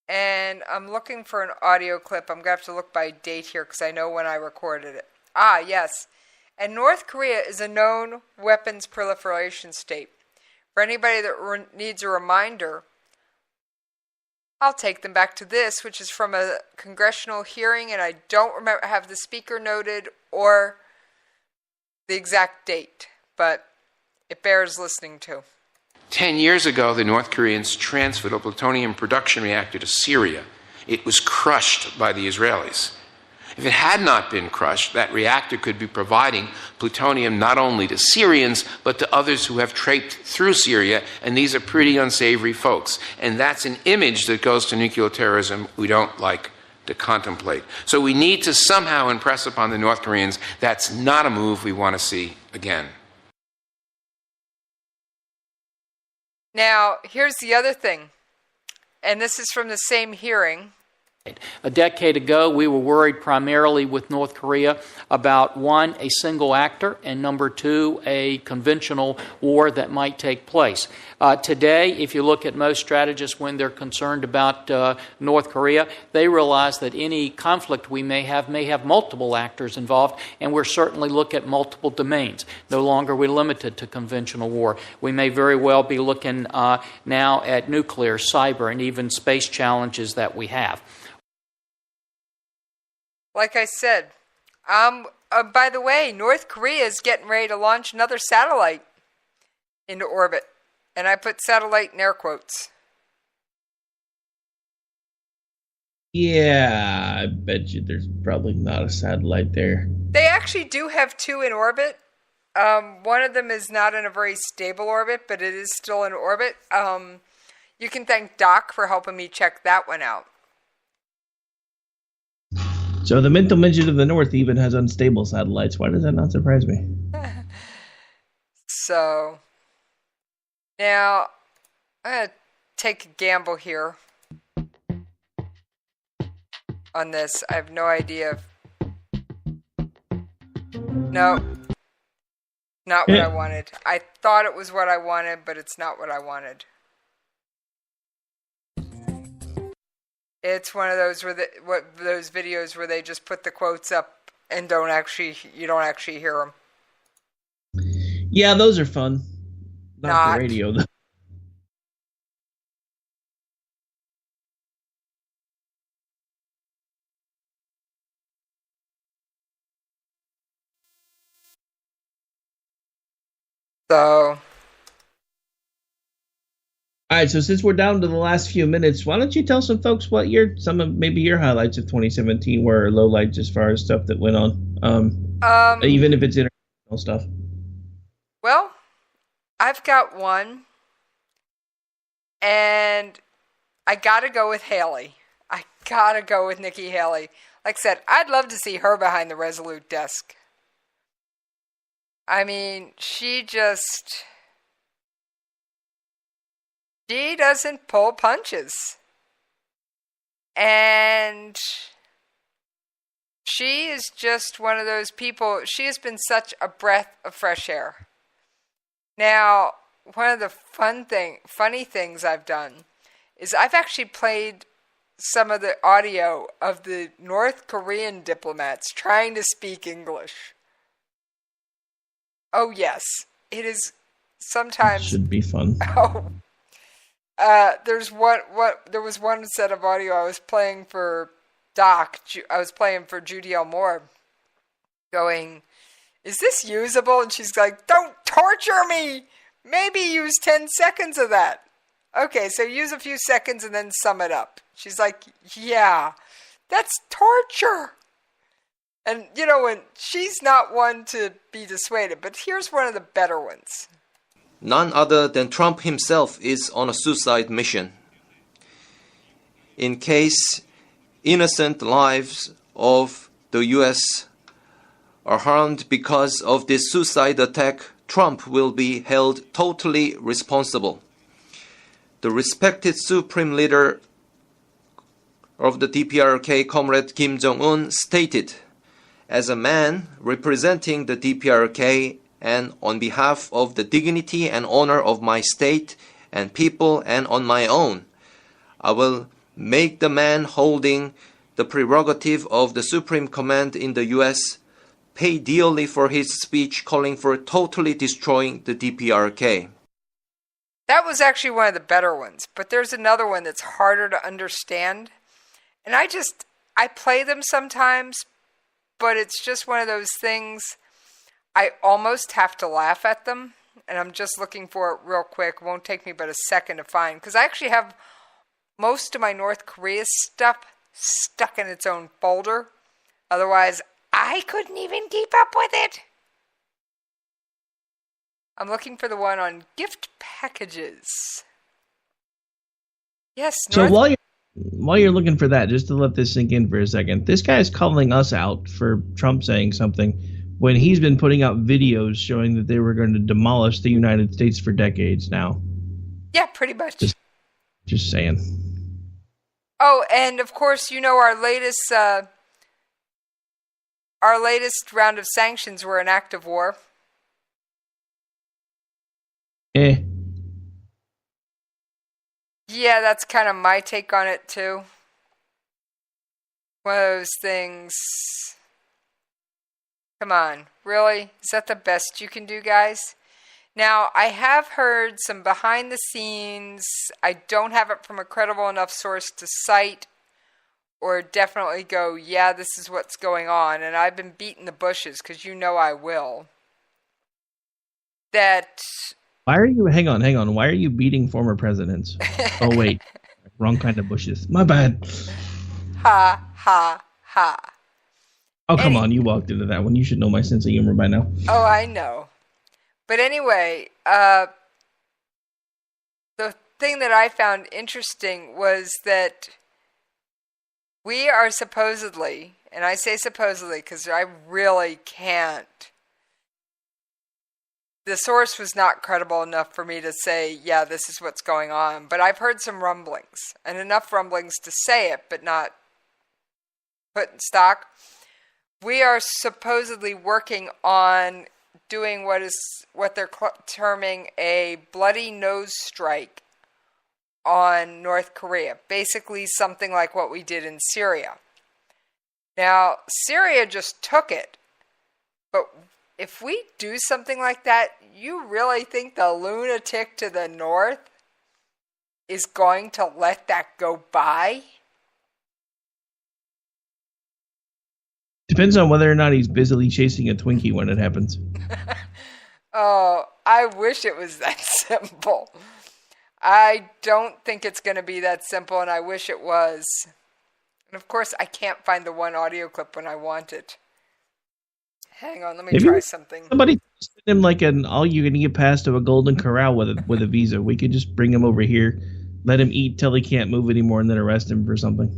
And I'm looking for an audio clip. I'm going to have to look by date here because I know when I recorded it. Ah, yes. And North Korea is a known weapons proliferation state. For anybody that needs a reminder, I'll take them back to this, which is from a congressional hearing, and I don't have the speaker noted or the exact date, but it bears listening to. 10 years ago, the North Koreans transferred a plutonium production reactor to Syria. It was crushed by the Israelis. If it had not been crushed, that reactor could be providing plutonium not only to Syrians, but to others who have traipsed through Syria, and these are pretty unsavory folks. And that's an image that goes to nuclear terrorism we don't like to contemplate. So we need to somehow impress upon the North Koreans that's not a move we want to see again. Now, here's the other thing, and this is from the same hearing. A decade ago, we were worried primarily with North Korea about, one, a single actor, and number two, a conventional war that might take place. Today, if you look at most strategists when they're concerned about North Korea, they realize that any conflict we may have multiple actors involved, and we're certainly look at multiple domains. No longer are we limited to conventional war. We may very well be looking now at nuclear, cyber, and even space challenges that we have. Like I said, by the way, North Korea is getting ready to launch another satellite into orbit. And I put satellite in air quotes. Yeah, I bet you there's probably not a satellite there. They actually do have two in orbit. One of them is not in a very stable orbit, but it is still in orbit. You can thank Doc for helping me check that one out. So the mental midget of the North even has unstable satellites. Why does that not surprise me? So, now, I'm going to take a gamble here on this. I have no idea. No, not what I wanted. I thought it was what I wanted, but it's not what I wanted. It's one of those those videos where they just put the quotes up and you don't actually hear them. Yeah, those are fun. Not the radio, though. So, all right, so since we're down to the last few minutes, why don't you tell some folks what some of maybe your highlights of 2017 were, or lowlights as far as stuff that went on, even if it's international stuff. Well, I've got one, and I gotta go with Haley. I gotta go with Nikki Haley. Like I said, I'd love to see her behind the Resolute desk. I mean, she doesn't pull punches. And she is just one of those people. She has been such a breath of fresh air. Now, one of the funny things I've done is I've actually played some of the audio of the North Korean diplomats trying to speak English. Oh, yes. It is sometimes... Should be fun. Oh. There was one set of audio I was playing for Doc. I was playing for Judy Elmore, going, "Is this usable?" And she's like, "Don't torture me! Maybe use 10 seconds of that." Okay, so use a few seconds and then sum it up. She's like, "Yeah, that's torture." And, when she's not one to be dissuaded, but here's one of the better ones. None other than Trump himself is on a suicide mission. In case innocent lives of the U.S. are harmed because of this suicide attack, Trump will be held totally responsible. The respected supreme leader of the DPRK, Comrade Kim Jong-un, stated, "As a man representing the DPRK and on behalf of the dignity and honor of my state and people and on my own, I will make the man holding the prerogative of the supreme command in the U.S. pay dearly for his speech calling for totally destroying the DPRK." That was actually one of the better ones, but there's another one that's harder to understand. And I play them sometimes, but it's just one of those things, I almost have to laugh at them, and I'm just looking for it real quick. It won't take me but a second to find, because I actually have most of my North Korea stuff stuck in its own folder. Otherwise, I couldn't even keep up with it. I'm looking for the one on gift packages. Yes. So while you're looking for that, just to let this sink in for a second, this guy is calling us out for Trump saying something when he's been putting out videos showing that they were going to demolish the United States for decades now. Yeah, pretty much. Just saying. Oh, and of course, our latest round of sanctions were an act of war. Yeah, that's kind of my take on it, too. One of those things. Come on, really? Is that the best you can do, guys? Now, I have heard some behind the scenes. I don't have it from a credible enough source to cite or definitely go, yeah, this is what's going on. And I've been beating the bushes because I will. Hang on. Why are you beating former presidents? Oh, wait. Wrong kind of bushes. My bad. Ha, ha, ha. Oh, come on. You walked into that one. You should know my sense of humor by now. Oh, I know. But anyway, the thing that I found interesting was that we are supposedly, and I say supposedly because I really can't, the source was not credible enough for me to say, yeah, this is what's going on. But I've heard some rumblings, and enough rumblings to say it, but not put in stock. We are supposedly working on doing what they're terming a bloody nose strike on North Korea. Basically something like what we did in Syria. Now, Syria just took it, but if we do something like that, you really think the lunatic to the north is going to let that go by? Depends on whether or not he's busily chasing a Twinkie when it happens. Oh, I wish it was that simple. I don't think it's going to be that simple, and I wish it was. And of course, I can't find the one audio clip when I want it. Hang on, let me try something. Somebody send him like an all-you-can-eat pass to a Golden Corral with a visa. We could just bring him over here, let him eat till he can't move anymore, and then arrest him for something.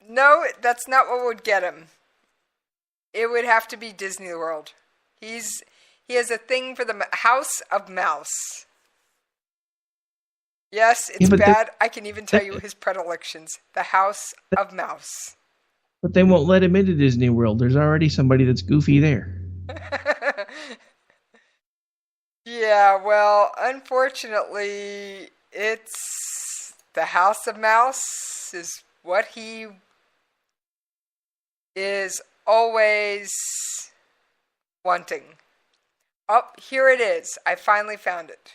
No, that's not what would get him. It would have to be Disney World. He has a thing for the House of Mouse. Yes, it's bad. I can even tell you his predilections. The House of Mouse. But they won't let him into Disney World. There's already somebody that's goofy there. Yeah, well, unfortunately, it's the House of Mouse is what he is always wanting. Oh, here it is. I finally found it.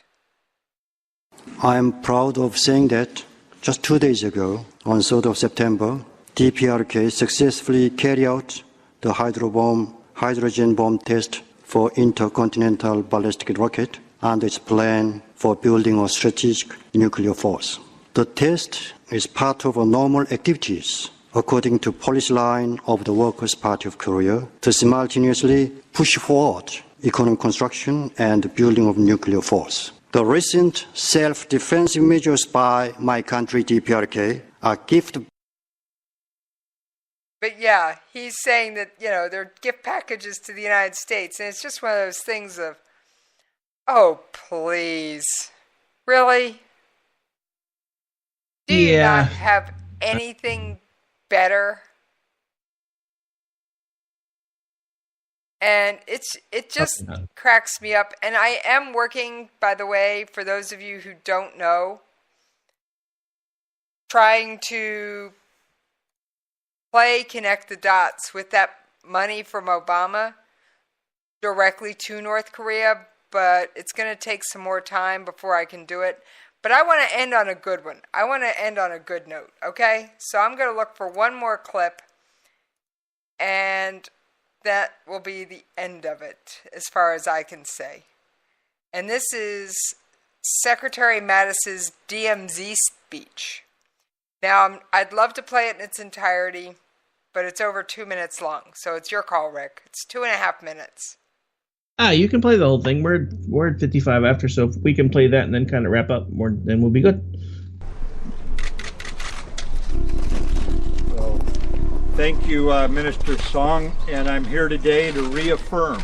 I am proud of saying that just 2 days ago, on 3rd of September, DPRK successfully carried out the hydrogen bomb test for intercontinental ballistic rocket and its plan for building a strategic nuclear force. The test is part of normal activities according to policy line of the Workers' Party of Korea to simultaneously push forward economic construction and building of nuclear force. The recent self-defensive measures by my country, DPRK, are gift. But yeah, he's saying that, they're gift packages to the United States. And it's just one of those things of, oh, please. Really? Do you not have anything better? And it just cracks me up. And I am working, by the way, for those of you who don't know, trying to connect the dots with that money from Obama directly to North Korea, but it's going to take some more time before I can do it. But I want to end on a good one. I want to end on a good note, okay? So I'm going to look for one more clip, and that will be the end of it, as far as I can say. And this is Secretary Mattis's DMZ speech. Now, I'd love to play it in its entirety, but it's over 2 minutes long, so it's your call, Rick. It's 2.5 minutes. You can play the whole thing. We're at 55 after, so if we can play that and then kind of wrap up, then we'll be good. Well, thank you, Minister Song, and I'm here today to reaffirm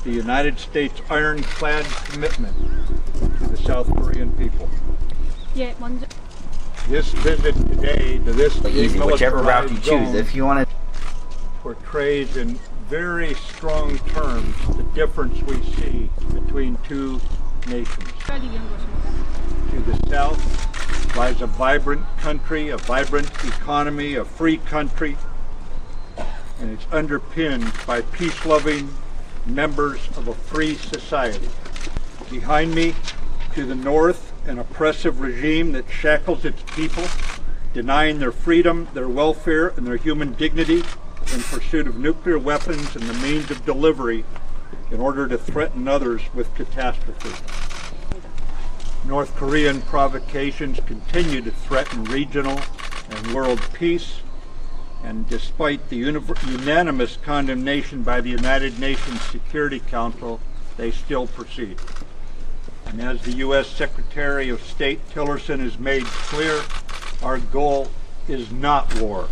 the United States ironclad commitment to the South Korean people. This visit today to this whichever route you choose. If you want to, portrays in very strong terms the difference we see between two nations. To the south lies a vibrant country, a vibrant economy, a free country, and it's underpinned by peace-loving members of a free society. Behind me, to the north, an oppressive regime that shackles its people, denying their freedom, their welfare, and their human dignity in pursuit of nuclear weapons and the means of delivery in order to threaten others with catastrophe. North Korean provocations continue to threaten regional and world peace, and despite the unanimous condemnation by the United Nations Security Council, they still proceed. And as the U.S. Secretary of State Tillerson has made clear, our goal is not war,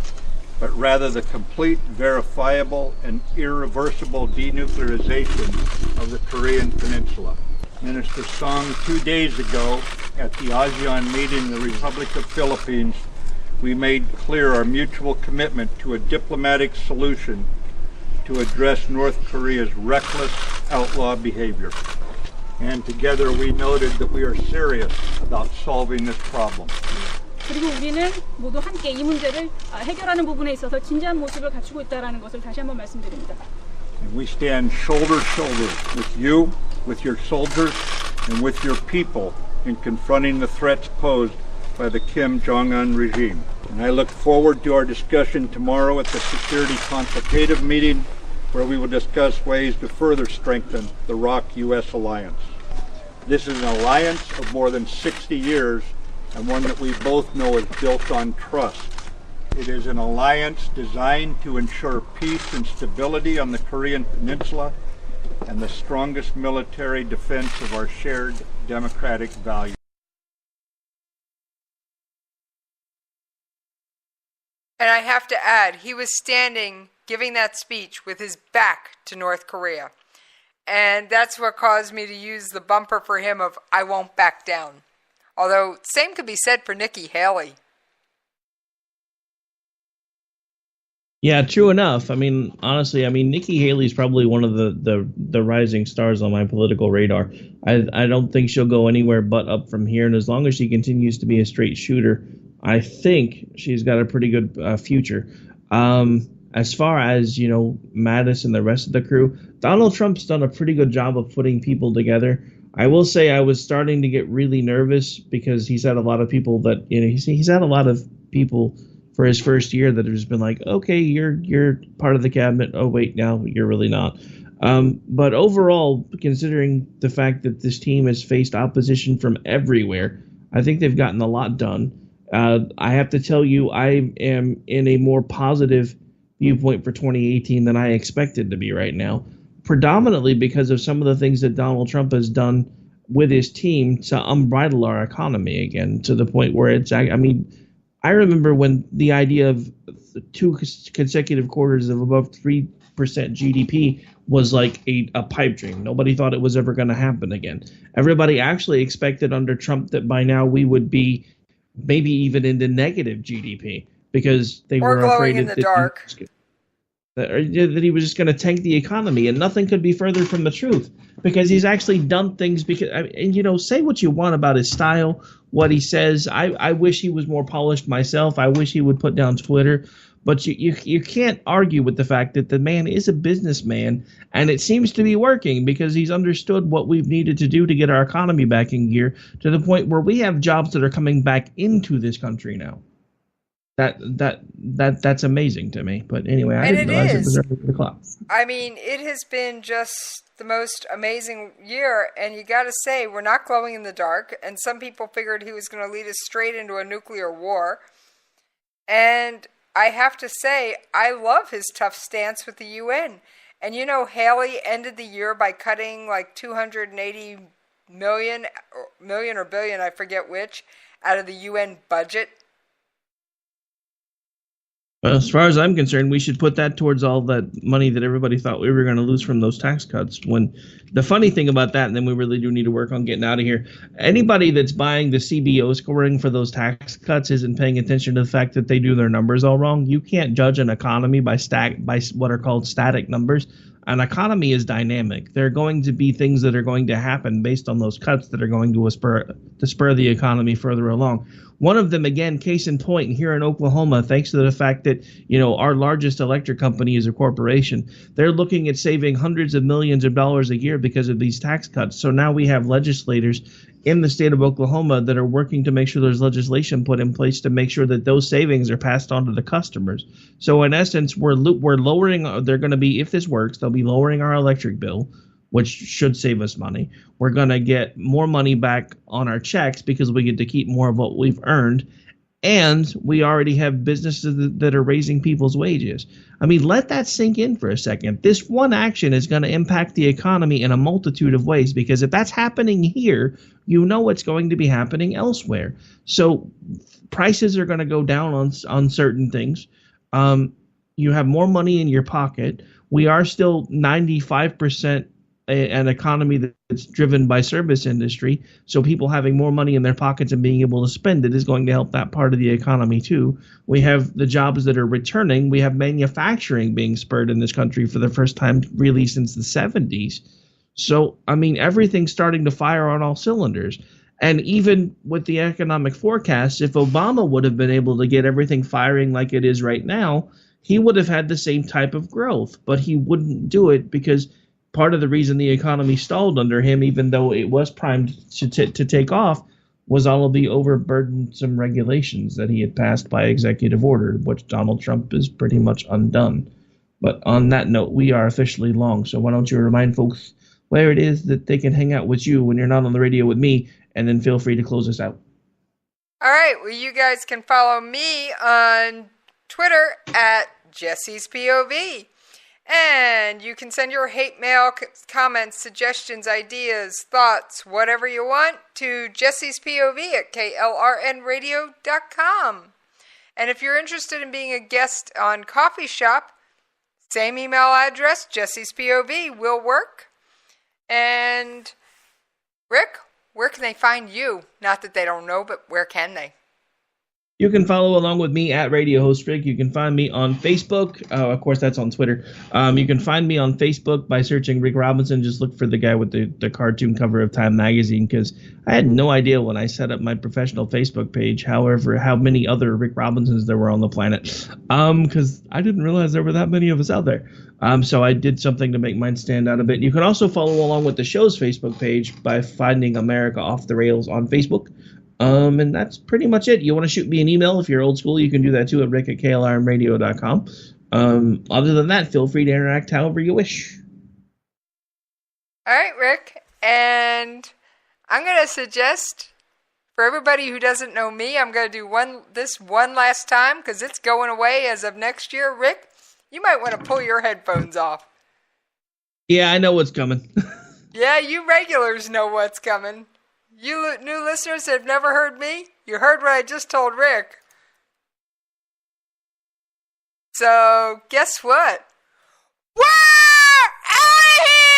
but rather the complete, verifiable, and irreversible denuclearization of the Korean Peninsula. Minister Song, 2 days ago at the ASEAN meeting in the Republic of Philippines, we made clear our mutual commitment to a diplomatic solution to address North Korea's reckless outlaw behavior. And together we noted that we are serious about solving this problem. 그리고 우리는 모두 함께 이 문제를 해결하는 부분에 있어서 진지한 모습을 갖추고 있다는 것을 다시 한번 말씀드립니다. And we stand shoulder to shoulder with you, with your soldiers, and with your people in confronting the threats posed by the Kim Jong-un regime. And I look forward to our discussion tomorrow at the Security Consultative Meeting, where we will discuss ways to further strengthen the ROK-U.S. alliance. This is an alliance of more than 60 years and one that we both know is built on trust. It is an alliance designed to ensure peace and stability on the Korean Peninsula and the strongest military defense of our shared democratic values. And I have to add, he was standing, giving that speech with his back to North Korea. And that's what caused me to use the bumper for him of, I won't back down. Although, same could be said for Nikki Haley. Yeah, true enough. I mean, honestly, Nikki Haley's probably one of the rising stars on my political radar. I don't think she'll go anywhere but up from here. And as long as she continues to be a straight shooter, I think she's got a pretty good future. As far as, Mattis and the rest of the crew, Donald Trump's done a pretty good job of putting people together. I will say I was starting to get really nervous because he's had a lot of people that, he's had a lot of people for his first year that have just been like, okay, you're part of the cabinet. Oh, wait, now you're really not. But overall, considering the fact that this team has faced opposition from everywhere, I think they've gotten a lot done. I have to tell you, I am in a more positive viewpoint for 2018 than I expected to be right now, predominantly because of some of the things that Donald Trump has done with his team to unbridle our economy again, to the point where I remember when the idea of 2 consecutive quarters of above 3% GDP was like a pipe dream. Nobody thought it was ever going to happen again. Everybody actually expected under Trump that by now we would be maybe even into negative GDP because they were afraid in the dark. That he was just going to tank the economy, and nothing could be further from the truth because he's actually done things. Say what you want about his style, what he says. I wish he was more polished myself. I wish he would put down Twitter, but you can't argue with the fact that the man is a businessman, and it seems to be working because he's understood what we've needed to do to get our economy back in gear to the point where we have jobs that are coming back into this country now. That's amazing to me. But anyway, I didn't realize it was over the clock. It has been just the most amazing year, and you got to say we're not glowing in the dark. And some people figured he was going to lead us straight into a nuclear war. And I have to say, I love his tough stance with the UN. And Haley ended the year by cutting like 280 million or billion, I forget which, out of the UN budget. Well, as far as I'm concerned, we should put that towards all that money that everybody thought we were going to lose from those tax cuts. When the funny thing about that, and then we really do need to work on getting out of here, anybody that's buying the CBO scoring for those tax cuts isn't paying attention to the fact that they do their numbers all wrong. You can't judge an economy by what are called static numbers. An economy is dynamic. There are going to be things that are going to happen based on those cuts that are going to spur the economy further along. One of them, again, case in point, here in Oklahoma, thanks to the fact that, our largest electric company is a corporation. They're looking at saving hundreds of millions of dollars a year because of these tax cuts. So now we have legislators in the state of Oklahoma that are working to make sure there's legislation put in place to make sure that those savings are passed on to the customers. So in essence, we're lowering, they're going to be, if this works, they'll be lowering our electric bill, which should save us money. We're going to get more money back on our checks because we get to keep more of what we've earned. And we already have businesses that are raising people's wages. Let that sink in for a second. This one action is going to impact the economy in a multitude of ways because if that's happening here, it's going to be happening elsewhere. So prices are going to go down on certain things. You have more money in your pocket. We are still 95% an economy that's driven by service industry, so people having more money in their pockets and being able to spend it is going to help that part of the economy too. We have the jobs that are returning. We have manufacturing being spurred in this country for the first time really since the 70s. So, everything's starting to fire on all cylinders. And even with the economic forecast, if Obama would have been able to get everything firing like it is right now, he would have had the same type of growth, but he wouldn't do it because part of the reason the economy stalled under him, even though it was primed to take off, was all of the overburdensome regulations that he had passed by executive order, which Donald Trump is pretty much undone. But on that note, we are officially long, so why don't you remind folks where it is that they can hang out with you when you're not on the radio with me, and then feel free to close us out. All right, well, you guys can follow me on Twitter at Jesse's POV. And you can send your hate mail, comments, suggestions, ideas, thoughts, whatever you want to Jesse's POV at KLRNRadio.com. And if you're interested in being a guest on Coffee Shop, same email address, Jesse's POV, will work. And Rick, where can they find you? Not that they don't know, but where can they? You can follow along with me at Radio Host Rick. You can find me on Facebook. Of course, that's on Twitter. You can find me on Facebook by searching Rick Robinson. Just look for the guy with the cartoon cover of Time Magazine, because I had no idea when I set up my professional Facebook page, however, how many other Rick Robinsons there were on the planet, because I didn't realize there were that many of us out there. So I did something to make mine stand out a bit. You can also follow along with the show's Facebook page by finding America Off the Rails on Facebook. And that's pretty much it. You want to shoot me an email if you're old school, you can do that too at rick@klrnradio.com. Other than that, feel free to interact however you wish. All right, Rick. And I'm going to suggest, for everybody who doesn't know me, I'm going to do this one last time because it's going away as of next year. Rick, you might want to pull your headphones off. Yeah, I know what's coming. Yeah, you regulars know what's coming. You new listeners that have never heard me, you heard what I just told Rick. So, guess what? We're out of here!